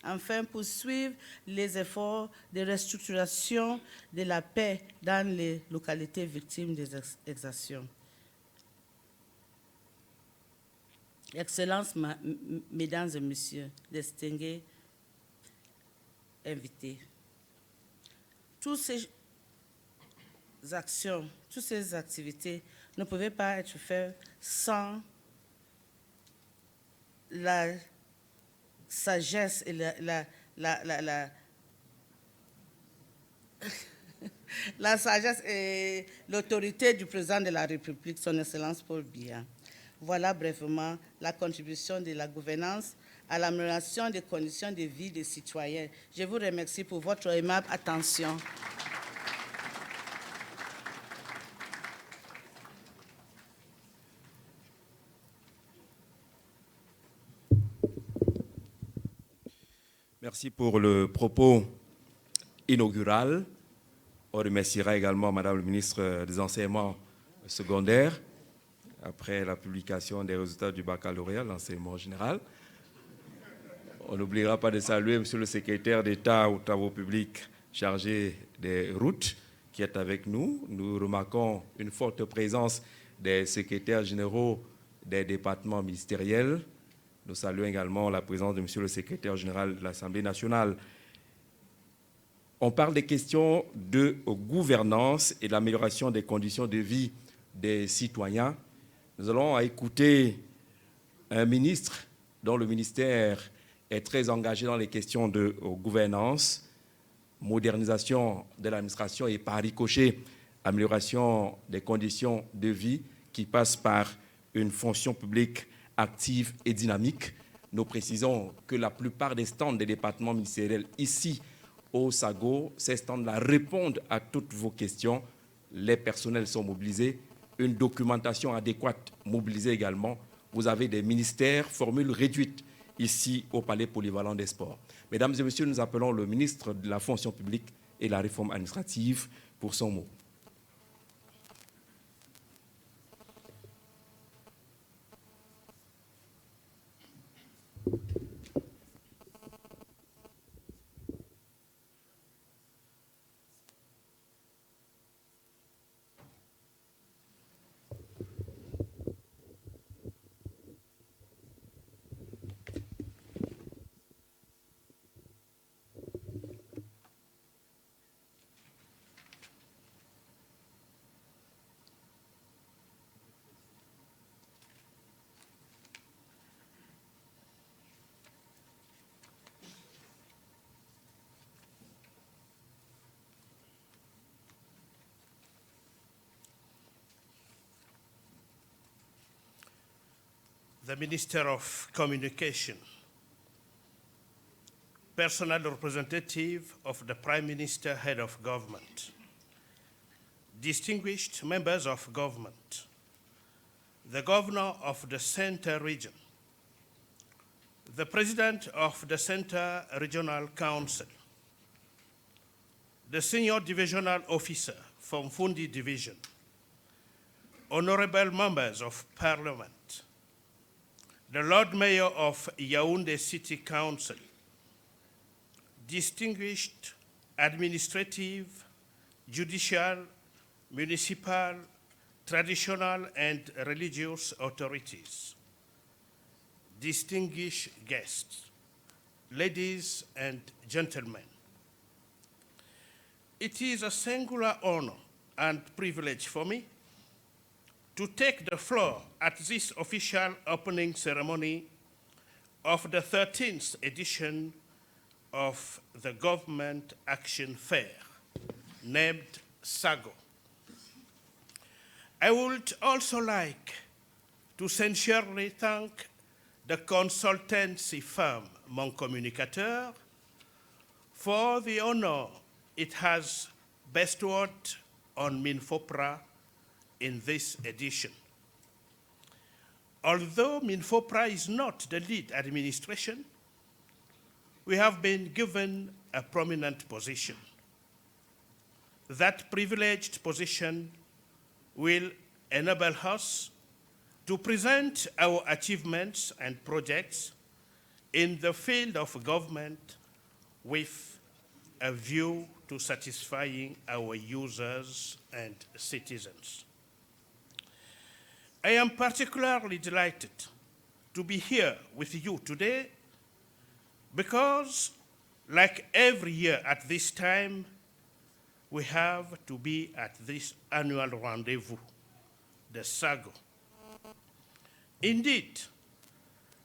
Enfin, poursuivre les efforts de restructuration de la paix dans les localités victimes des exactions. Excellences, Mesdames et Messieurs, distingués invités, toutes ces actions, toutes ces activités ne pouvaient pas être faites sans la sagesse et la sagesse et l'autorité du président de la République, son Excellence Paul Biya. Voilà brièvement la contribution de la gouvernance à l'amélioration des conditions de vie des citoyens. Je vous remercie pour votre aimable attention. Merci pour le propos inaugural. On remerciera également Madame le ministre des Enseignements secondaires après la publication des résultats du baccalauréat, l'enseignement général. On n'oubliera pas de saluer Monsieur le secrétaire d'État aux travaux publics chargé des routes qui est avec nous. Nous remarquons une forte présence des secrétaires généraux des départements ministériels. Nous saluons également la présence de Monsieur le secrétaire général de l'Assemblée nationale. On parle des questions de gouvernance et de l'amélioration des conditions de vie des citoyens. Nous allons écouter un ministre dont le ministère est très engagé dans les questions de gouvernance, modernisation de l'administration et par ricochet, amélioration des conditions de vie qui passe par une fonction publique active et dynamique. Nous précisons que la plupart des stands des départements ministériels ici au SAGO, ces stands-là répondent à toutes vos questions. Les personnels sont mobilisés, une documentation adéquate mobilisée également. Vous avez des ministères, formule réduite ici au Palais Polyvalent des Sports. Mesdames et messieurs, nous appelons le ministre de la fonction publique et la réforme administrative pour son mot. The Minister of Communication, personal representative of the Prime Minister, Head of Government, distinguished members of government, the Governor of the Center Region, the President of the Center Regional Council, the Senior Divisional Officer from Fundi Division, honorable members of Parliament, the Lord Mayor of Yaoundé City Council, distinguished administrative, judicial, municipal, traditional, and religious authorities, distinguished guests, ladies and gentlemen. It is a singular honor and privilege for me to take the floor at this official opening ceremony of the 13th edition of the Government Action Fair, named SAGO. I would also like to sincerely thank the consultancy firm Mon Communicateur for the honor it has bestowed on Minfopra in this edition. Although Minfopra is not the lead administration, we have been given a prominent position. That privileged position will enable us to present our achievements and projects in the field of government with a view to satisfying our users and citizens. I am particularly delighted to be here with you today because, like every year at this time, we have to be at this annual rendezvous, the SAGO. Indeed,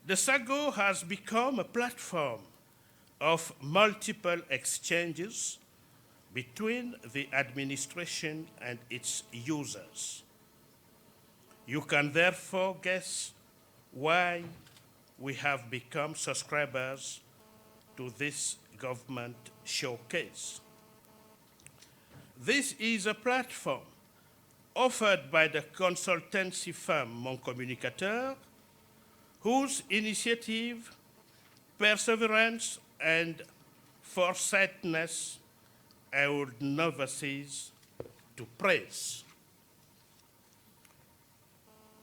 the SAGO has become a platform of multiple exchanges between the administration and its users. You can therefore guess why we have become subscribers to this government showcase. This is a platform offered by the consultancy firm Mon Communicateur, whose initiative, perseverance, and foresightness I would never cease to praise.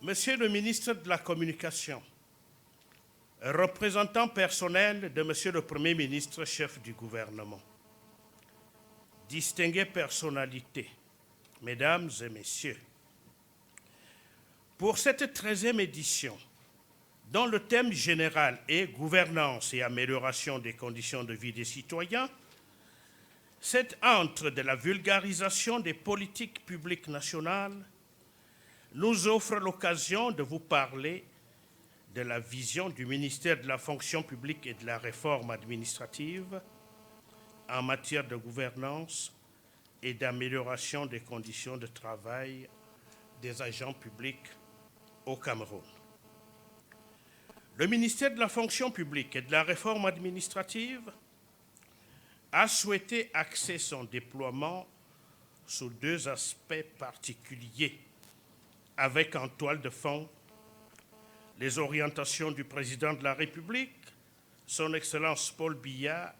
Monsieur le ministre de la Communication, représentant personnel de Monsieur le Premier ministre, chef du gouvernement, distinguées personnalités, Mesdames et Messieurs, pour cette 13e édition, dont le thème général est « Gouvernance et amélioration des conditions de vie des citoyens », cette entre de la vulgarisation des politiques publiques nationales nous offre l'occasion de vous parler de la vision du ministère de la fonction publique et de la réforme administrative en matière de gouvernance et d'amélioration des conditions de travail des agents publics au Cameroun. Le ministère de la fonction publique et de la réforme administrative a souhaité axer son déploiement sur deux aspects particuliers, avec en toile de fond les orientations du président de la République, son Excellence Paul Biya,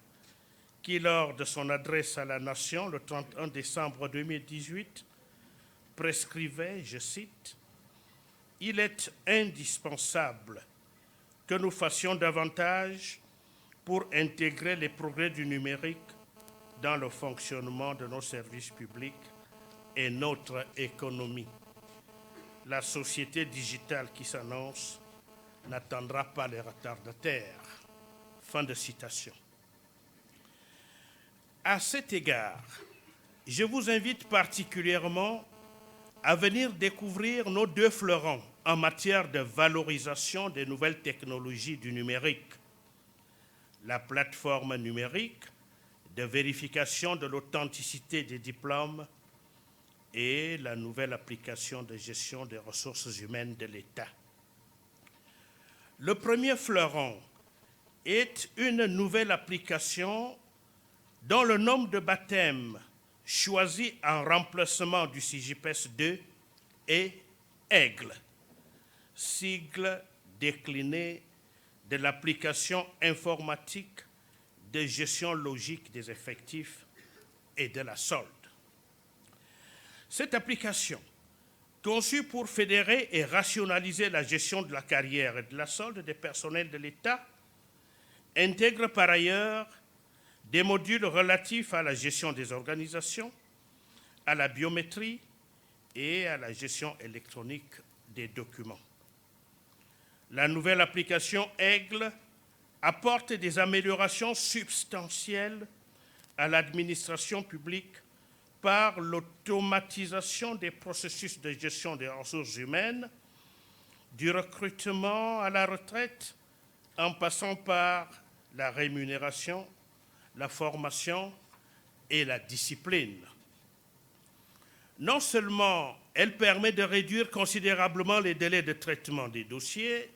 qui, lors de son adresse à la Nation le 31 décembre 2018, prescrivait, je cite, « Il est indispensable que nous fassions davantage pour intégrer les progrès du numérique dans le fonctionnement de nos services publics et notre économie. La société digitale qui s'annonce n'attendra pas les retardataires. » Fin de citation. À cet égard, je vous invite particulièrement à venir découvrir nos deux fleurons en matière de valorisation des nouvelles technologies du numérique. La plateforme numérique de vérification de l'authenticité des diplômes et la nouvelle application de gestion des ressources humaines de l'État. Le premier fleuron est une nouvelle application dont le nom de baptême choisi en remplacement du CJPES 2 est AIGLE, sigle décliné de l'application informatique de gestion logique des effectifs et de la solde. Cette application, conçue pour fédérer et rationaliser la gestion de la carrière et de la solde des personnels de l'État, intègre par ailleurs des modules relatifs à la gestion des organisations, à la biométrie et à la gestion électronique des documents. La nouvelle application AIGLE apporte des améliorations substantielles à l'administration publique par l'automatisation des processus de gestion des ressources humaines, du recrutement à la retraite, en passant par la rémunération, la formation et la discipline. Non seulement elle permet de réduire considérablement les délais de traitement des dossiers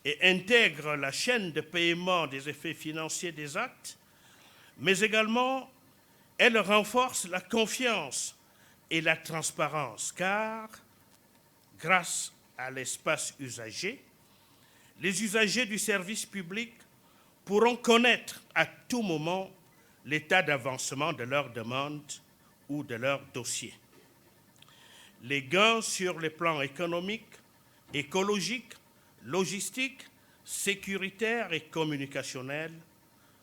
et intègre la chaîne de paiement des effets financiers des actes, mais également elle renforce la confiance et la transparence, car grâce à l'espace usager, les usagers du service public pourront connaître à tout moment l'état d'avancement de leur demande ou de leur dossier. Les gains sur les plans économiques, écologiques, logistiques, sécuritaires et communicationnels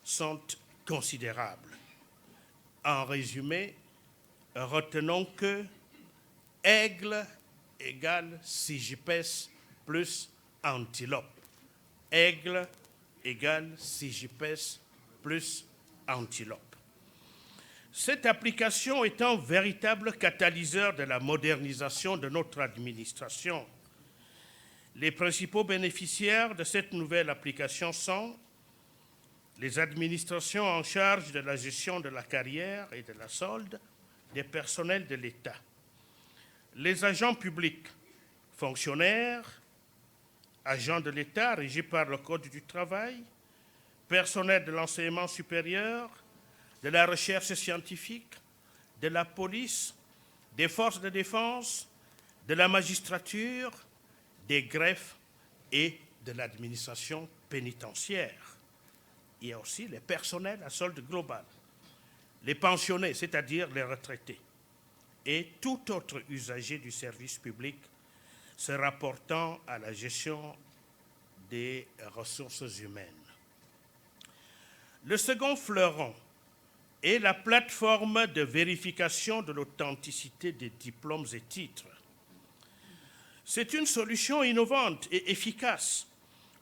sont considérables. En résumé, retenons que aigle égale CJPES plus antilope. Aigle égale CJPES plus antilope. Cette application est un véritable catalyseur de la modernisation de notre administration. Les principaux bénéficiaires de cette nouvelle application sont les administrations en charge de la gestion de la carrière et de la solde des personnels de l'État, les agents publics, fonctionnaires, agents de l'État régis par le Code du travail, personnels de l'enseignement supérieur, de la recherche scientifique, de la police, des forces de défense, de la magistrature, des greffes et de l'administration pénitentiaire. Il y a aussi les personnels à solde global, les pensionnés, c'est-à-dire les retraités, et tout autre usager du service public se rapportant à la gestion des ressources humaines. Le second fleuron est la plateforme de vérification de l'authenticité des diplômes et titres. C'est une solution innovante et efficace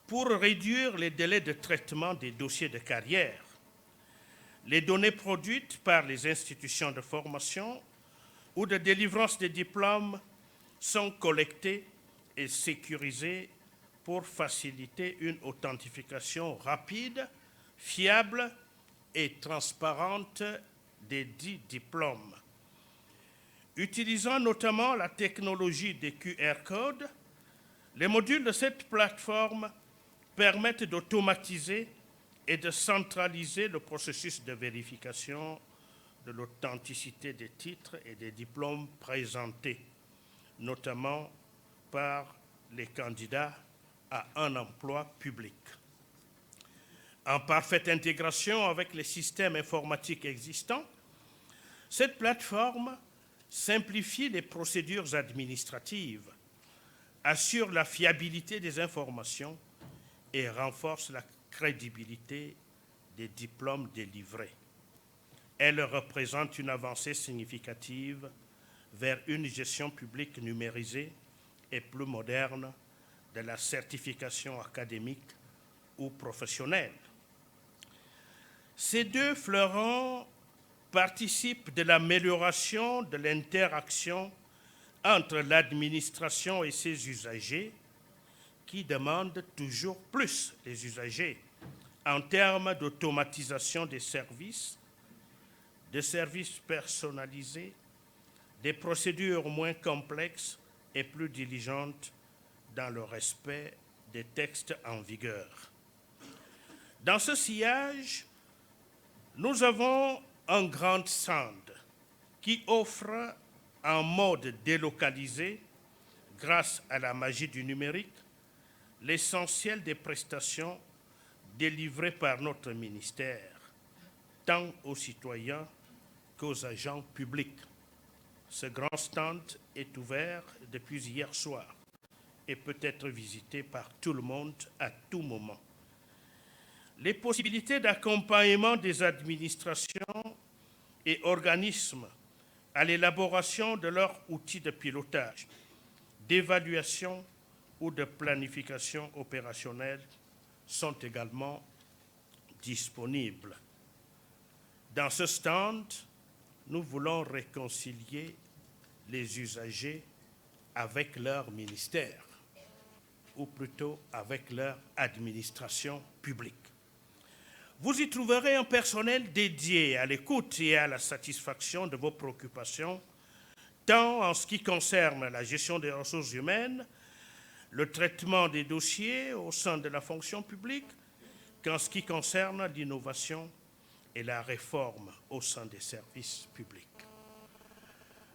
pour réduire les délais de traitement des dossiers de carrière. Les données produites par les institutions de formation ou de délivrance des diplômes sont collectées et sécurisées pour faciliter une authentification rapide, fiable et transparente des dits diplômes. Utilisant notamment la technologie des QR codes, les modules de cette plateforme permettent d'automatiser et de centraliser le processus de vérification de l'authenticité des titres et des diplômes présentés, notamment par les candidats à un emploi public. En parfaite intégration avec les systèmes informatiques existants, cette plateforme simplifie les procédures administratives, assure la fiabilité des informations et renforce la crédibilité des diplômes délivrés. Elle représente une avancée significative vers une gestion publique numérisée et plus moderne de la certification académique ou professionnelle. Ces deux fleurons participent de l'amélioration de l'interaction entre l'administration et ses usagers, qui demandent toujours plus les usagers en termes d'automatisation des services, de services personnalisés, des procédures moins complexes et plus diligentes dans le respect des textes en vigueur. Dans ce sillage, nous avons un grand stand qui offre en mode délocalisé, grâce à la magie du numérique, l'essentiel des prestations délivrées par notre ministère, tant aux citoyens qu'aux agents publics. Ce grand stand est ouvert depuis hier soir et peut être visité par tout le monde à tout moment. Les possibilités d'accompagnement des administrations et organismes à l'élaboration de leurs outils de pilotage, d'évaluation ou de planification opérationnelle sont également disponibles. Dans ce stand, nous voulons réconcilier les usagers avec leur ministère, ou plutôt avec leur administration publique. Vous y trouverez un personnel dédié à l'écoute et à la satisfaction de vos préoccupations, tant en ce qui concerne la gestion des ressources humaines, le traitement des dossiers au sein de la fonction publique, qu'en ce qui concerne l'innovation et la réforme au sein des services publics.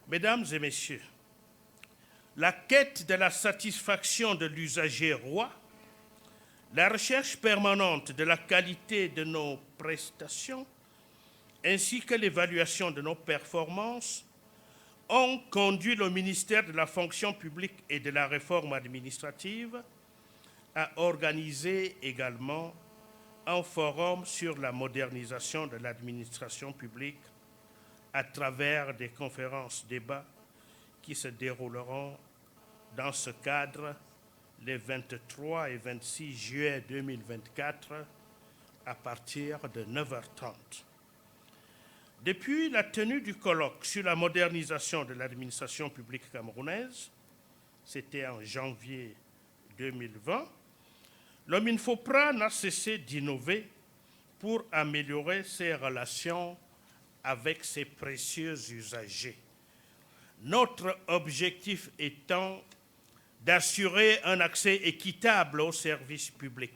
Mesdames et messieurs, la quête de la satisfaction de l'usager roi, la recherche permanente de la qualité de nos prestations, ainsi que l'évaluation de nos performances, ont conduit le ministère de la fonction publique et de la réforme administrative à organiser également un forum sur la modernisation de l'administration publique à travers des conférences-débats qui se dérouleront dans ce cadre les 23 et 26 juillet 2024 à partir de 9h30. Depuis la tenue du colloque sur la modernisation de l'administration publique camerounaise, c'était en janvier 2020, le MINFOPRA n'a cessé d'innover pour améliorer ses relations avec ses précieux usagers. Notre objectif étant d'assurer un accès équitable aux services publics.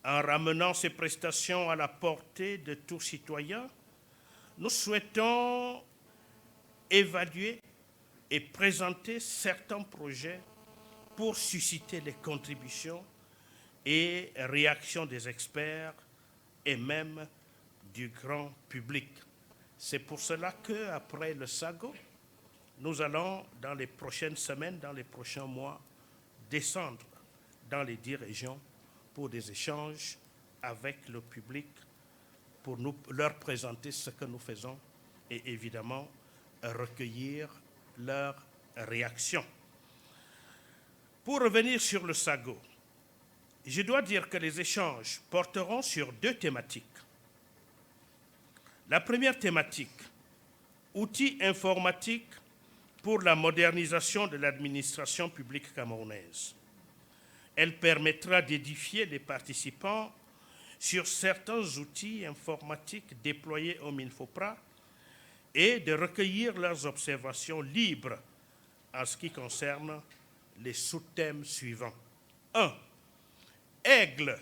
En ramenant ces prestations à la portée de tout citoyen, nous souhaitons évaluer et présenter certains projets pour susciter les contributions et réactions des experts et même du grand public. C'est pour cela qu'après le SAGO, nous allons, dans les prochaines semaines, dans les prochains mois, descendre dans les 10 régions pour des échanges avec le public, pour leur présenter ce que nous faisons et évidemment recueillir leurs réactions. Pour revenir sur le SAGO, je dois dire que les échanges porteront sur 2 thématiques. La première thématique, outils informatiques pour la modernisation de l'administration publique camerounaise. Elle permettra d'édifier les participants sur certains outils informatiques déployés au MINFOPRA et de recueillir leurs observations libres en ce qui concerne les sous-thèmes suivants. 1. Aigle,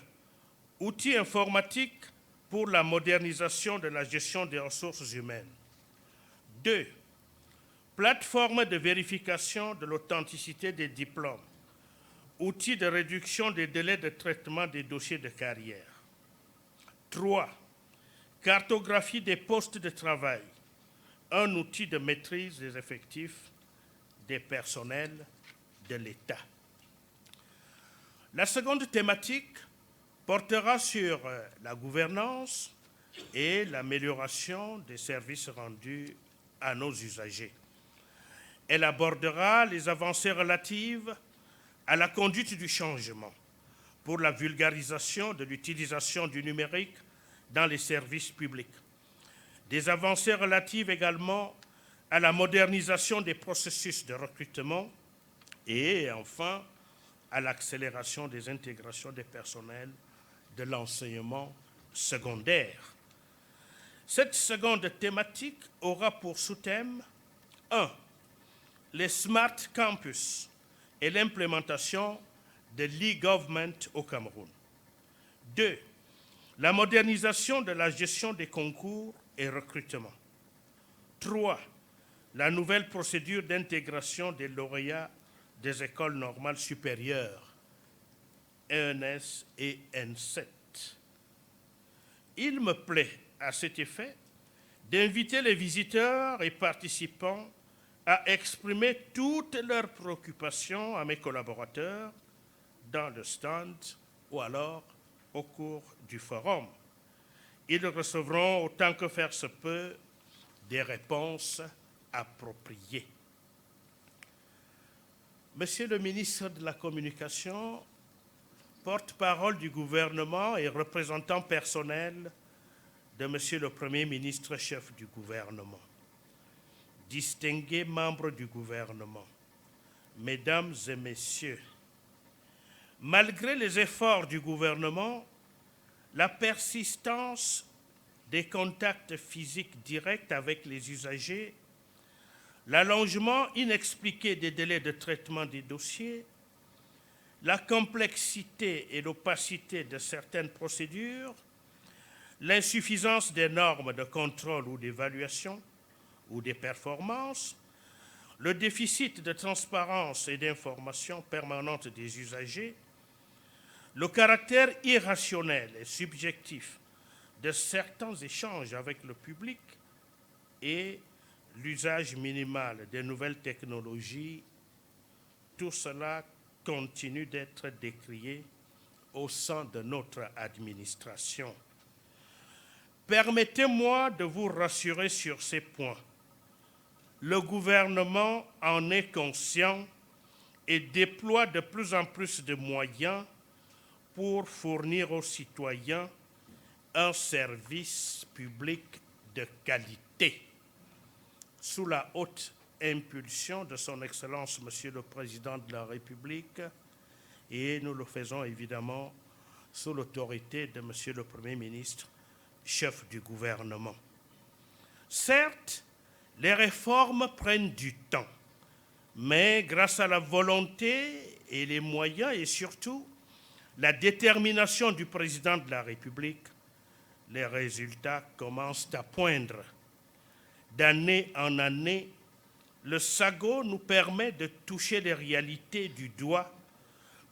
outils informatiques pour la modernisation de la gestion des ressources humaines. 2. Plateforme de vérification de l'authenticité des diplômes, outils de réduction des délais de traitement des dossiers de carrière. 3. Cartographie des postes de travail, un outil de maîtrise des effectifs des personnels de l'État. La seconde thématique portera sur la gouvernance et l'amélioration des services rendus à nos usagers. Elle abordera les avancées relatives à la conduite du changement pour la vulgarisation de l'utilisation du numérique dans les services publics. Des avancées relatives également à la modernisation des processus de recrutement et enfin à l'accélération des intégrations des personnels de l'enseignement secondaire. Cette seconde thématique aura pour sous-thème 1. Les Smart Campus et l'implémentation de l'e-government au Cameroun. 2. La modernisation de la gestion des concours et recrutements. 3. La nouvelle procédure d'intégration des lauréats des écoles normales supérieures, ENS et N7. Il me plaît, à cet effet, d'inviter les visiteurs et participants à exprimer toutes leurs préoccupations à mes collaborateurs dans le stand ou alors au cours du forum. Ils recevront, autant que faire se peut, des réponses appropriées. Monsieur le ministre de la Communication, porte-parole du gouvernement et représentant personnel de Monsieur le Premier ministre, chef du gouvernement, distingués membres du gouvernement, Mesdames et Messieurs, malgré les efforts du gouvernement, la persistance des contacts physiques directs avec les usagers, l'allongement inexpliqué des délais de traitement des dossiers, la complexité et l'opacité de certaines procédures, l'insuffisance des normes de contrôle ou d'évaluation ou des performances, le déficit de transparence et d'information permanente des usagers, le caractère irrationnel et subjectif de certains échanges avec le public et l'usage minimal des nouvelles technologies, tout cela continue d'être décrié au sein de notre administration. Permettez-moi de vous rassurer sur ces points. Le gouvernement en est conscient et déploie de plus en plus de moyens pour fournir aux citoyens un service public de qualité. Sous la haute impulsion de son Excellence, Monsieur le Président de la République, et nous le faisons évidemment sous l'autorité de Monsieur le Premier ministre, chef du gouvernement. Certes, les réformes prennent du temps, mais grâce à la volonté et les moyens et surtout la détermination du Président de la République, les résultats commencent à poindre. D'année en année, le SAGO nous permet de toucher les réalités du doigt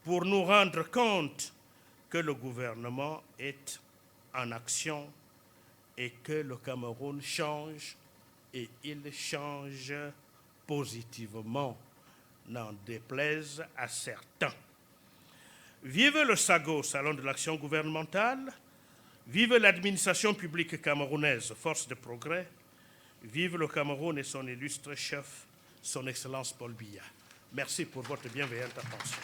pour nous rendre compte que le gouvernement est en action et que le Cameroun change, et il change positivement, n'en déplaise à certains. Vive le SAGO, Salon de l'action gouvernementale, vive l'administration publique camerounaise, force de progrès, vive le Cameroun et son illustre chef, son Excellence Paul Biya. Merci pour votre bienveillante attention.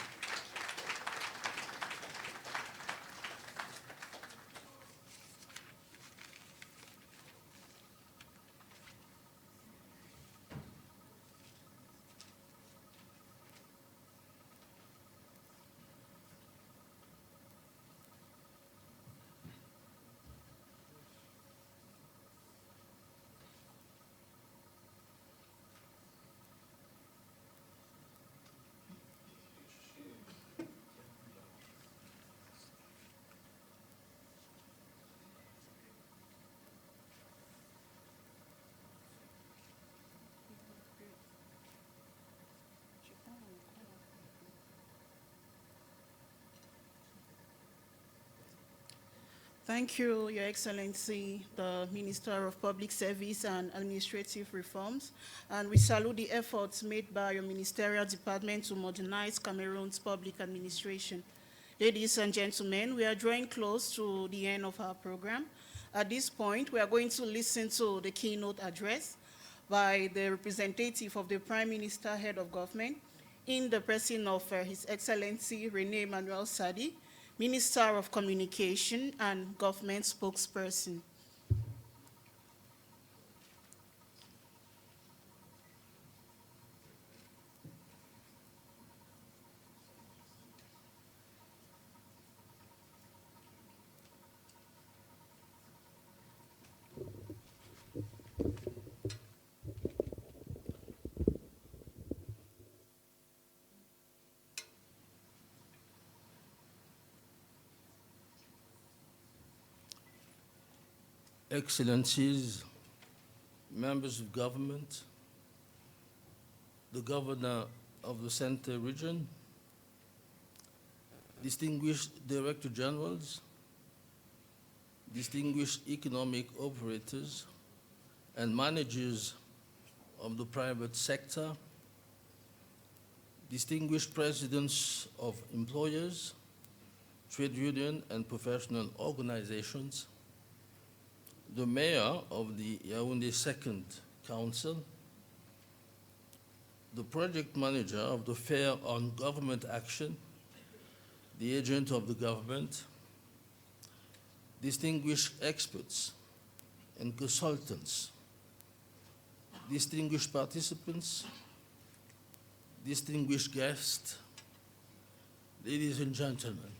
Thank you, Your Excellency, the Minister of Public Service and Administrative Reforms, and we salute the efforts made by your ministerial department to modernize Cameroon's public administration. Ladies and gentlemen, we are drawing close to the end of our program. At this point, we are going to listen to the keynote address by the representative of the Prime Minister, Head of Government, in the person of His Excellency Rene Emmanuel Sadi, Minister of Communication and Government Spokesperson. Excellencies, members of government, the governor of the Center region, distinguished director generals, distinguished economic operators and managers of the private sector, distinguished presidents of employers, trade union and professional organizations, the mayor of the Yaoundé Second Council, the project manager of the Fair on Government Action, the agent of the government, distinguished experts and consultants, distinguished participants, distinguished guests, ladies and gentlemen.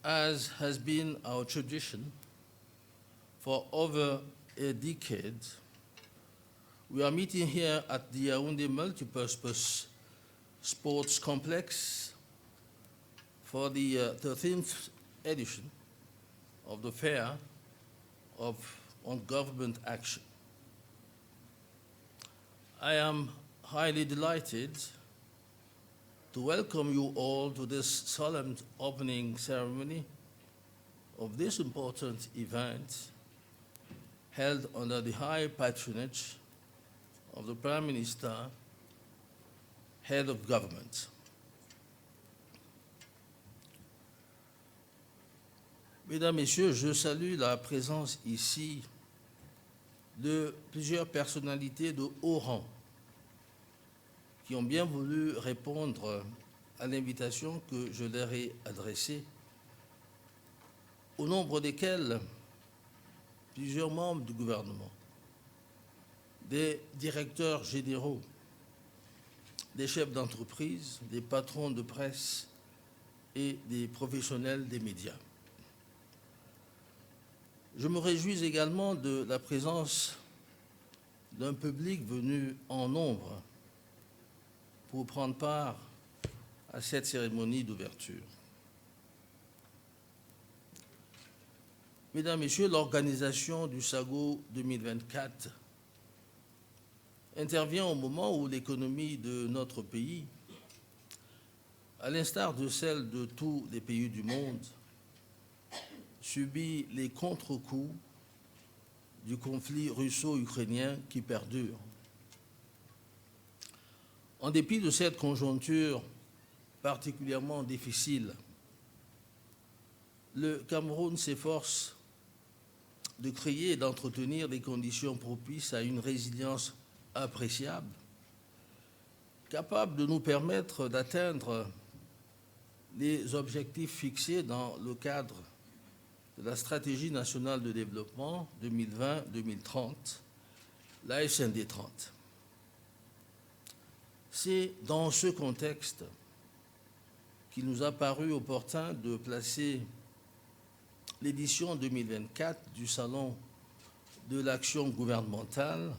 As has been our tradition for over a decade, we are meeting here at the Yaoundé Multipurpose Sports Complex for the 13th edition of the Fair on Government Action. I am highly delighted to welcome you all to this solemn opening ceremony of this important event held under the high patronage of the Prime Minister, Head of Government. Mesdames, Messieurs, je salue la présence ici de plusieurs personnalités de haut rang qui ont bien voulu répondre à l'invitation que je leur ai adressée, au nombre desquels plusieurs membres du gouvernement, des directeurs généraux, des chefs d'entreprise, des patrons de presse et des professionnels des médias. Je me réjouis également de la présence d'un public venu en nombre pour prendre part à cette cérémonie d'ouverture. Mesdames, Messieurs, l'organisation du SAGO 2024 intervient au moment où l'économie de notre pays, à l'instar de celle de tous les pays du monde, subit les contre-coups du conflit russo-ukrainien qui perdure. En dépit de cette conjoncture particulièrement difficile, le Cameroun s'efforce de créer et d'entretenir des conditions propices à une résilience appréciable, capable de nous permettre d'atteindre les objectifs fixés dans le cadre de la Stratégie nationale de développement 2020-2030, la SND 30. C'est dans ce contexte qu'il nous a paru opportun de placer l'édition 2024 du Salon de l'action gouvernementale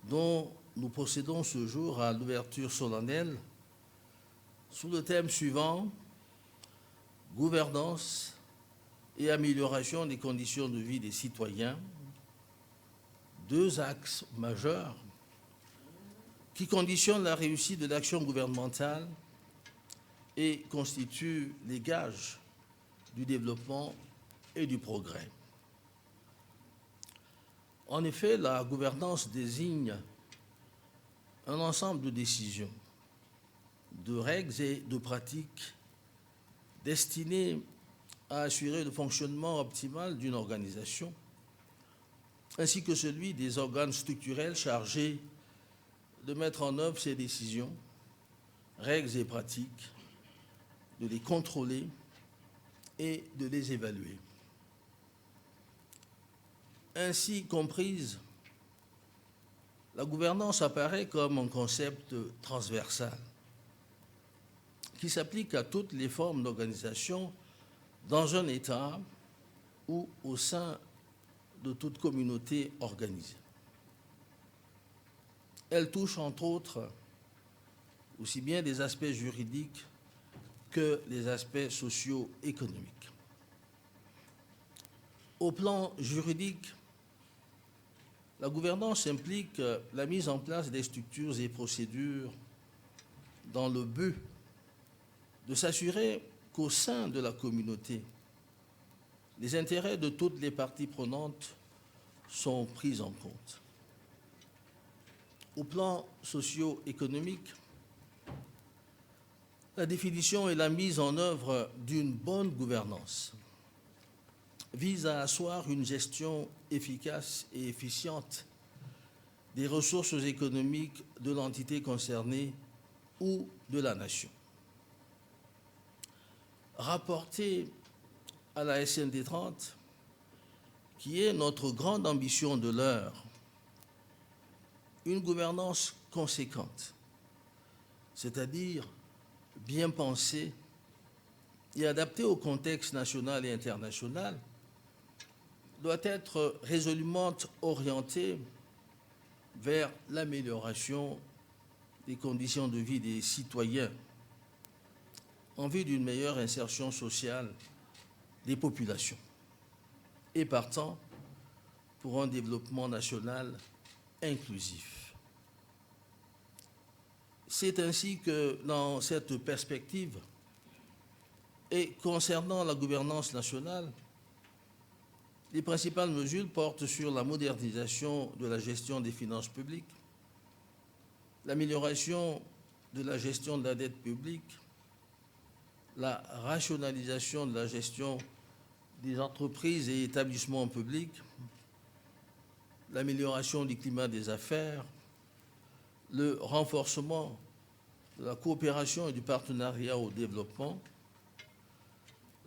dont nous procédons ce jour à l'ouverture solennelle sous le thème suivant « Gouvernance et amélioration des conditions de vie des citoyens », deux axes majeurs qui conditionnent la réussite de l'action gouvernementale et constituent les gages du développement et du progrès. En effet, la gouvernance désigne un ensemble de décisions, de règles et de pratiques destinées à assurer le fonctionnement optimal d'une organisation, ainsi que celui des organes structurels chargés de mettre en œuvre ces décisions, règles et pratiques, de les contrôler et de les évaluer. Ainsi comprise, la gouvernance apparaît comme un concept transversal qui s'applique à toutes les formes d'organisation dans un État ou au sein de toute communauté organisée. Elle touche entre autres aussi bien des aspects juridiques que les aspects socio-économiques. Au plan juridique, la gouvernance implique la mise en place des structures et procédures dans le but de s'assurer qu'au sein de la communauté, les intérêts de toutes les parties prenantes sont pris en compte. Au plan socio-économique, la définition et la mise en œuvre d'une bonne gouvernance vise à asseoir une gestion efficace et efficiente des ressources économiques de l'entité concernée ou de la nation. Rapporté à la SND 30, qui est notre grande ambition de l'heure, une gouvernance conséquente, c'est-à-dire bien pensée et adaptée au contexte national et international, doit être résolument orientée vers l'amélioration des conditions de vie des citoyens en vue d'une meilleure insertion sociale des populations et partant pour un développement national inclusif. C'est ainsi que, dans cette perspective, et concernant la gouvernance nationale, les principales mesures portent sur la modernisation de la gestion des finances publiques, l'amélioration de la gestion de la dette publique, la rationalisation de la gestion des entreprises et établissements publics, l'amélioration du climat des affaires, le renforcement de la coopération et du partenariat au développement,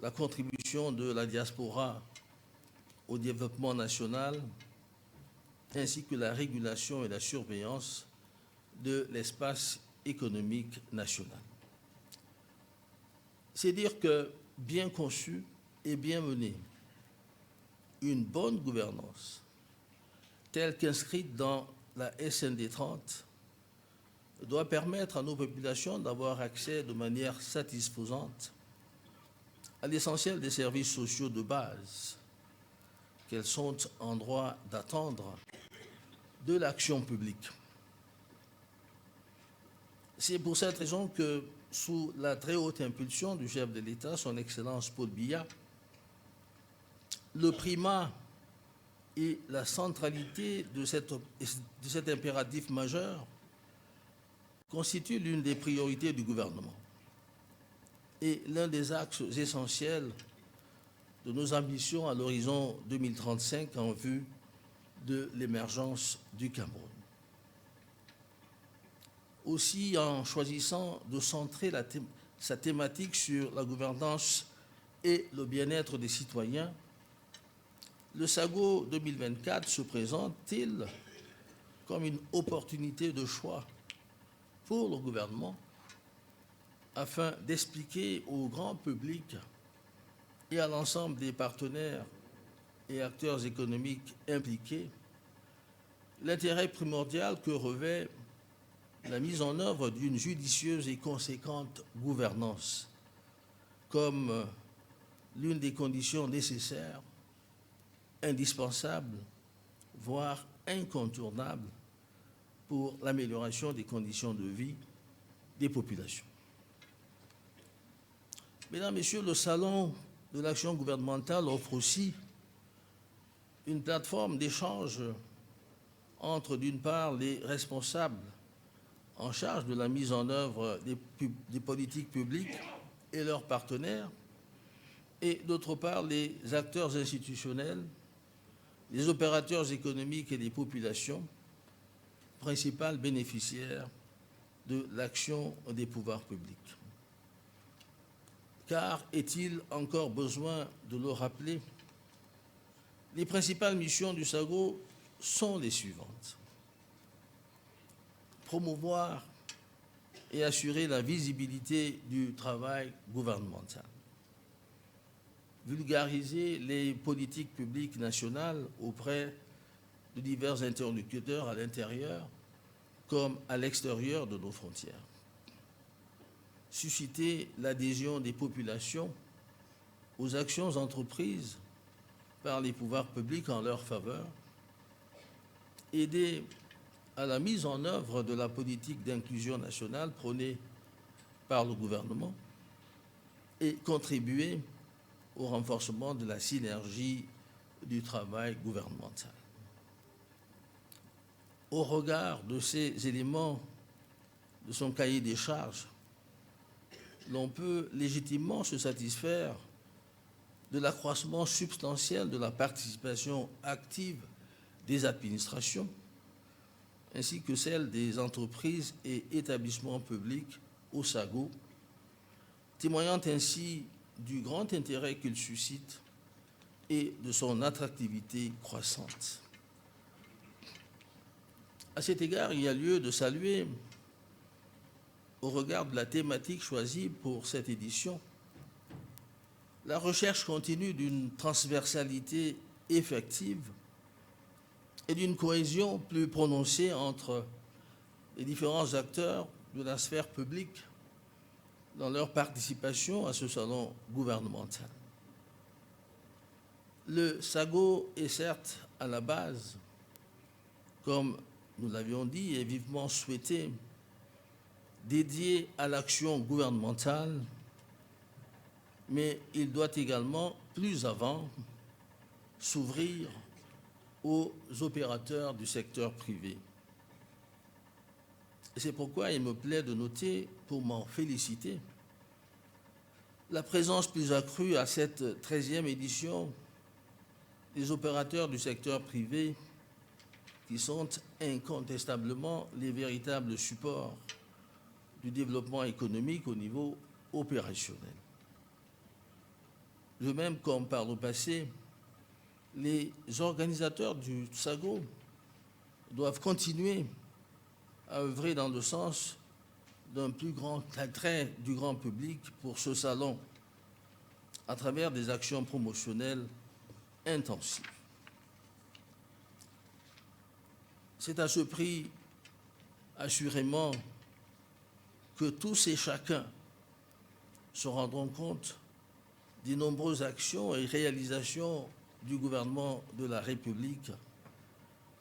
la contribution de la diaspora au développement national, ainsi que la régulation et la surveillance de l'espace économique national. C'est dire que, bien conçue et bien menée, une bonne gouvernance, telle qu'inscrite dans la SND 30, doit permettre à nos populations d'avoir accès de manière satisfaisante à l'essentiel des services sociaux de base qu'elles sont en droit d'attendre de l'action publique. C'est pour cette raison que, sous la très haute impulsion du chef de l'État, son Excellence Paul Biya, le primat et la centralité de cet impératif majeur constituent l'une des priorités du gouvernement et l'un des axes essentiels de nos ambitions à l'horizon 2035 en vue de l'émergence du Cameroun. Aussi, en choisissant de centrer sa thématique sur la gouvernance et le bien-être des citoyens, le SAGO 2024 se présente-t-il comme une opportunité de choix pour le gouvernement afin d'expliquer au grand public et à l'ensemble des partenaires et acteurs économiques impliqués l'intérêt primordial que revêt la mise en œuvre d'une judicieuse et conséquente gouvernance comme l'une des conditions nécessaires, indispensables, voire incontournables pour l'amélioration des conditions de vie des populations. Mesdames, Messieurs, le Salon de l'action gouvernementale offre aussi une plateforme d'échange entre, d'une part, les responsables en charge de la mise en œuvre des politiques publiques et leurs partenaires, et d'autre part, les acteurs institutionnels, les opérateurs économiques et les populations, principales bénéficiaires de l'action des pouvoirs publics. Car, est-il encore besoin de le rappeler, les principales missions du SAGO sont les suivantes. Promouvoir et assurer la visibilité du travail gouvernemental. Vulgariser les politiques publiques nationales auprès de divers interlocuteurs à l'intérieur comme à l'extérieur de nos frontières. Susciter l'adhésion des populations aux actions entreprises par les pouvoirs publics en leur faveur, aider à la mise en œuvre de la politique d'inclusion nationale prônée par le gouvernement et contribuer au renforcement de la synergie du travail gouvernemental. Au regard de ces éléments de son cahier des charges, l'on peut légitimement se satisfaire de l'accroissement substantiel de la participation active des administrations, ainsi que celle des entreprises et établissements publics au SAGO, témoignant ainsi du grand intérêt qu'il suscite et de son attractivité croissante. À cet égard, il y a lieu de saluer, au regard de la thématique choisie pour cette édition, la recherche continue d'une transversalité effective et d'une cohésion plus prononcée entre les différents acteurs de la sphère publique dans leur participation à ce salon gouvernemental. Le SAGO est certes à la base, comme nous l'avions dit et vivement souhaité, dédié à l'action gouvernementale, mais il doit également, plus avant, s'ouvrir aux opérateurs du secteur privé. C'est pourquoi il me plaît de noter, pour m'en féliciter, la présence plus accrue à cette 13e édition des opérateurs du secteur privé qui sont incontestablement les véritables supports du développement économique au niveau opérationnel. De même, comme par le passé, les organisateurs du SAGO doivent continuer à œuvrer dans le sens d'un plus grand attrait du grand public pour ce salon à travers des actions promotionnelles intensives. C'est à ce prix, assurément, que tous et chacun se rendront compte des nombreuses actions et réalisations du gouvernement de la République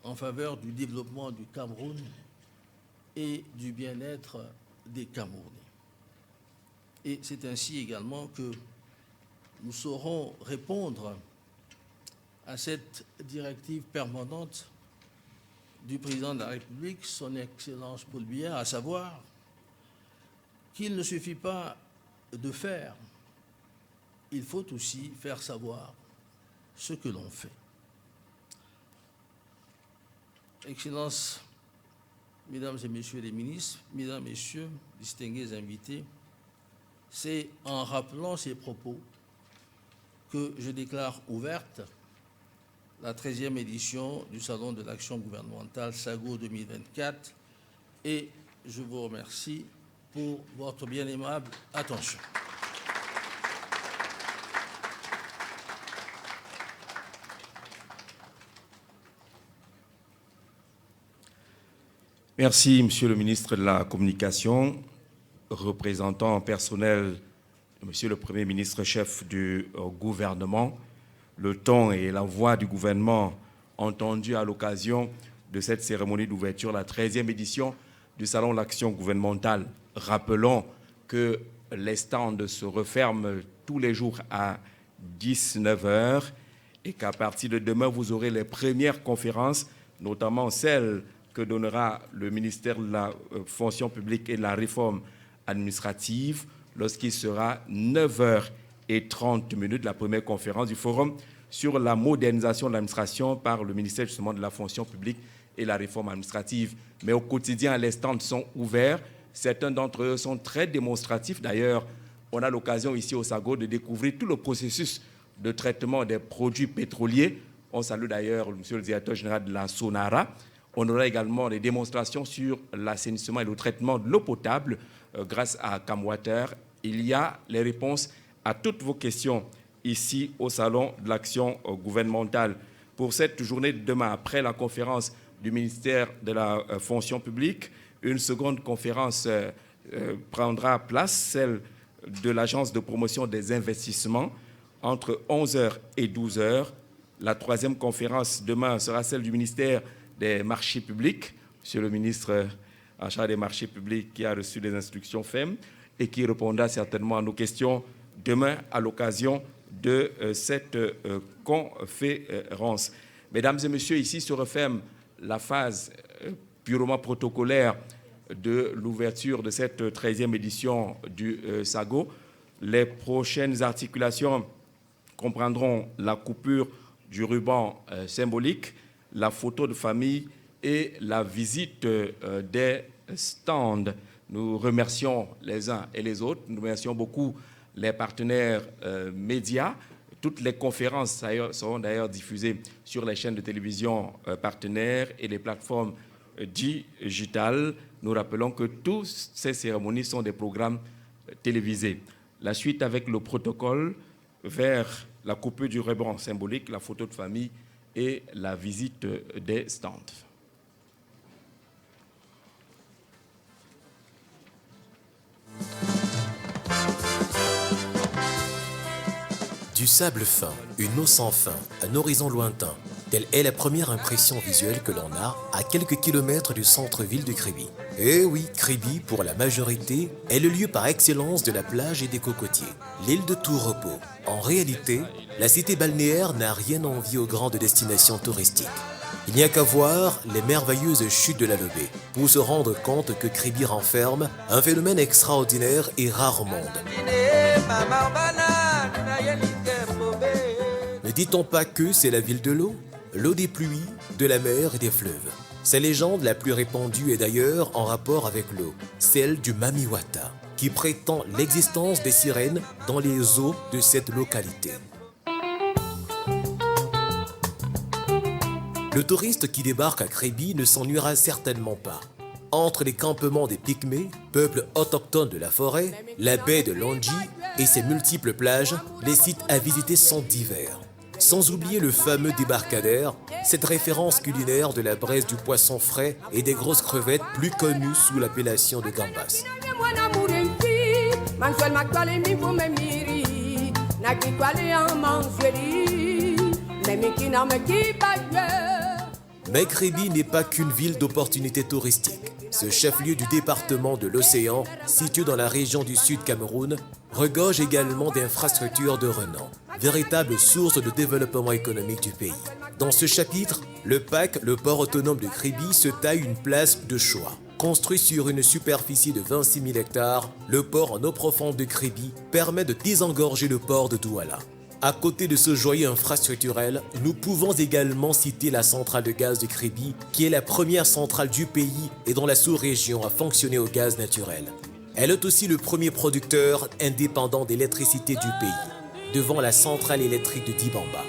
en faveur du développement du Cameroun et du bien-être des Camerounais. Et c'est ainsi également que nous saurons répondre à cette directive permanente du président de la République, son Excellence Paul Biya, à savoir qu'il ne suffit pas de faire, il faut aussi faire savoir ce que l'on fait. Excellences, Mesdames et Messieurs les ministres, Mesdames, Messieurs, distingués invités, c'est en rappelant ces propos que je déclare ouverte la 13e édition du Salon de l'action gouvernementale SAGO 2024 et je vous remercie pour votre bien aimable attention. Merci, Monsieur le ministre de la Communication, représentant personnel, Monsieur le Premier ministre, chef du gouvernement. Le ton et la voix du gouvernement entendus à l'occasion de cette cérémonie d'ouverture, la 13e édition du Salon de l'action gouvernementale. Rappelons que les stands se referment tous les jours à 19 h et qu'à partir de demain, vous aurez les premières conférences, notamment celles que donnera le ministère de la fonction publique et de la réforme administrative lorsqu'il sera 9h30, la première conférence du forum sur la modernisation de l'administration par le ministère justement de la fonction publique et la réforme administrative. Mais au quotidien, les stands sont ouverts. Certains d'entre eux sont très démonstratifs. D'ailleurs, on a l'occasion ici au SAGO de découvrir tout le processus de traitement des produits pétroliers. On salue d'ailleurs monsieur le directeur général de la Sonara. On aura également des démonstrations sur l'assainissement et le traitement de l'eau potable grâce à Camwater. Il y a les réponses à toutes vos questions ici au Salon de l'action gouvernementale. Pour cette journée de demain, après la conférence du ministère de la fonction publique, une seconde conférence prendra place, celle de l'Agence de promotion des investissements, entre 11 h et 12 h. La troisième conférence demain sera celle du ministère des Marchés publics. Monsieur le ministre en charge des marchés publics qui a reçu les instructions FEM et qui répondra certainement à nos questions demain à l'occasion de cette conférence. Mesdames et messieurs, ici se referme la phase purement protocolaire de l'ouverture de cette 13e édition du SAGO. Les prochaines articulations comprendront la coupure du ruban symbolique, la photo de famille et la visite des stands. Nous remercions les uns et les autres. Nous remercions beaucoup les partenaires médias. Toutes les conférences seront d'ailleurs diffusées sur les chaînes de télévision partenaires et les plateformes digitales. Nous rappelons que toutes ces cérémonies sont des programmes télévisés. La suite avec le protocole vers la coupure du ruban symbolique, la photo de famille et la visite des stands. Du sable fin, une eau sans fin, un horizon lointain. Telle est la première impression visuelle que l'on a à quelques kilomètres du centre-ville de Kribi. Eh oui, Kribi, pour la majorité, est le lieu par excellence de la plage et des cocotiers, l'île de tout repos. En réalité, la cité balnéaire n'a rien à envier aux grandes destinations touristiques. Il n'y a qu'à voir les merveilleuses chutes de la Lobé pour se rendre compte que Kribi renferme un phénomène extraordinaire et rare au monde. Ne dit-on pas que c'est la ville de l'eau des pluies, de la mer et des fleuves. Sa légende la plus répandue est d'ailleurs en rapport avec l'eau, celle du Mamiwata, qui prétend l'existence des sirènes dans les eaux de cette localité. Le touriste qui débarque à Kribi ne s'ennuiera certainement pas. Entre les campements des Pygmées, peuple autochtone de la forêt, la baie de Longi et ses multiples plages, les sites à visiter sont divers. Sans oublier le fameux débarcadère, cette référence culinaire de la braise du poisson frais et des grosses crevettes plus connues sous l'appellation de gambas. Mais Kribi n'est pas qu'une ville d'opportunités touristiques. Ce chef-lieu du département de l'Océan, situé dans la région du Sud Cameroun, regorge également d'infrastructures de renom, véritable source de développement économique du pays. Dans ce chapitre, le PAC, le port autonome de Kribi, se taille une place de choix. Construit sur une superficie de 26 000 hectares, le port en eau profonde de Kribi permet de désengorger le port de Douala. À côté de ce joyau infrastructurel, nous pouvons également citer la centrale de gaz de Kribi, qui est la première centrale du pays et dont la sous-région a fonctionné au gaz naturel. Elle est aussi le premier producteur indépendant d'électricité du pays, devant la centrale électrique de Dibamba.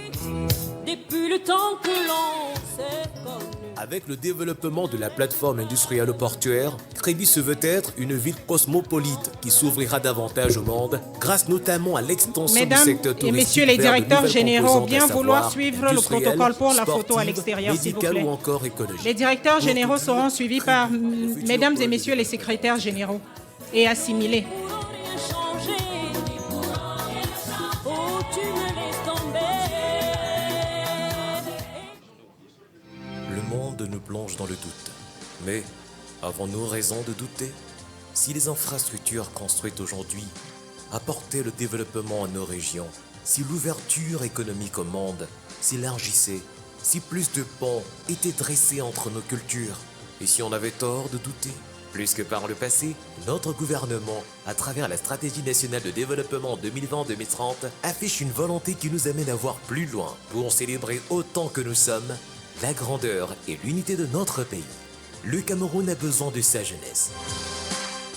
Depuis le temps que l'on s'est connu. Avec le développement de la plateforme industrielle portuaire, Kribi se veut être une ville cosmopolite qui s'ouvrira davantage au monde, grâce notamment à l'extension du secteur touristique. Mesdames et messieurs les vers de directeurs nouvelles généraux, composantes, bien à savoir vouloir suivre le industrielles, protocole pour la photo à sportives, l'extérieur, s'il vous médicales plaît. ou encore écologiques. Les directeurs Pour généraux conclure, seront suivis par mesdames et messieurs les secrétaires généraux et assimilés. Oh, tu me laisses tomber. Le monde nous plonge dans le doute. Mais avons-nous raison de douter? Si les infrastructures construites aujourd'hui apportaient le développement à nos régions, si l'ouverture économique au monde s'élargissait, si plus de ponts étaient dressés entre nos cultures, et si on avait tort de douter? Plus que par le passé, notre gouvernement, à travers la stratégie nationale de développement 2020-2030, affiche une volonté qui nous amène à voir plus loin pour célébrer autant que nous sommes la grandeur et l'unité de notre pays. Le Cameroun a besoin de sa jeunesse.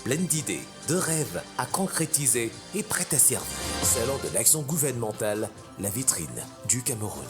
Pleine d'idées, de rêves à concrétiser et prête à servir. Salon de l'action gouvernementale, la vitrine du Cameroun.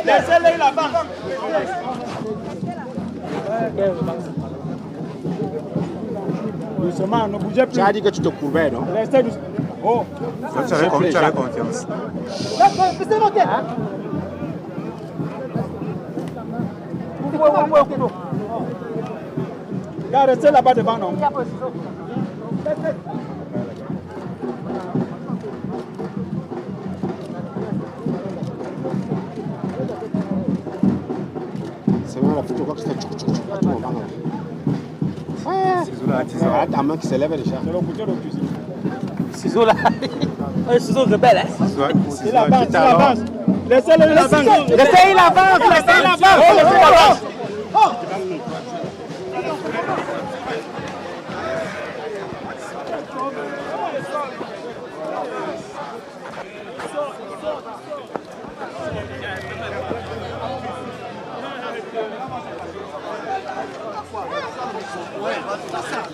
Laissez-les là-bas. Doucement, ne bougez plus. Tu as dit que tu te courbais, non? Restez doucement. Oh, tu avais confiance. Restez là-bas devant, non? la photo, quoi que c'était tchou, tchou, tchou, à tout moment. Ouais, là, ta main qui s'élève déjà. C'est le couteau de cuisine. Ciseaux là. Un ciseau rebelle, hein. Il avance, il avance. Laissez-le, il avance. Laissez-le, il avance, laissez-le, il avance.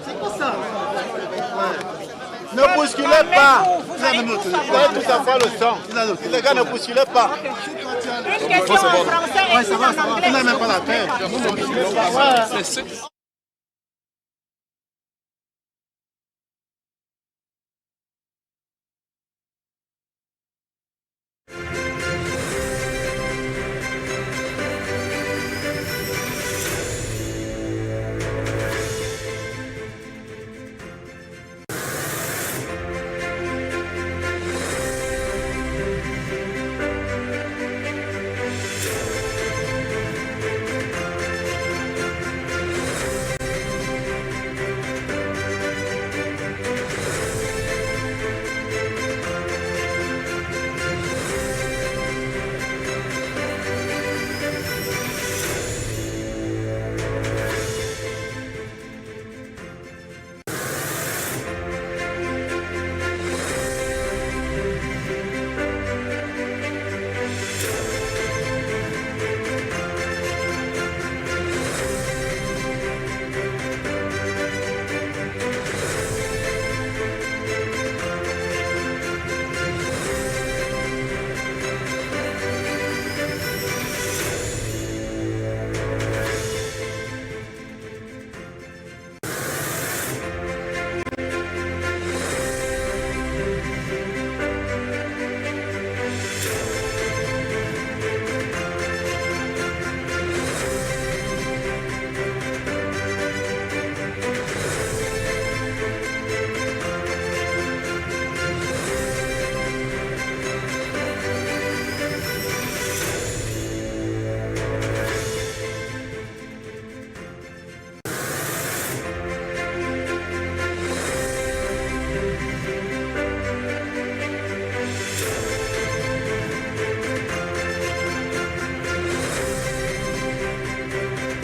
C'est quoi ça? Ne bousculez pas. Vous avez tout à fait le sang. Les gars, ne bousculez pas. Une question en français et une en anglais. Vous n'avez même pas la tête.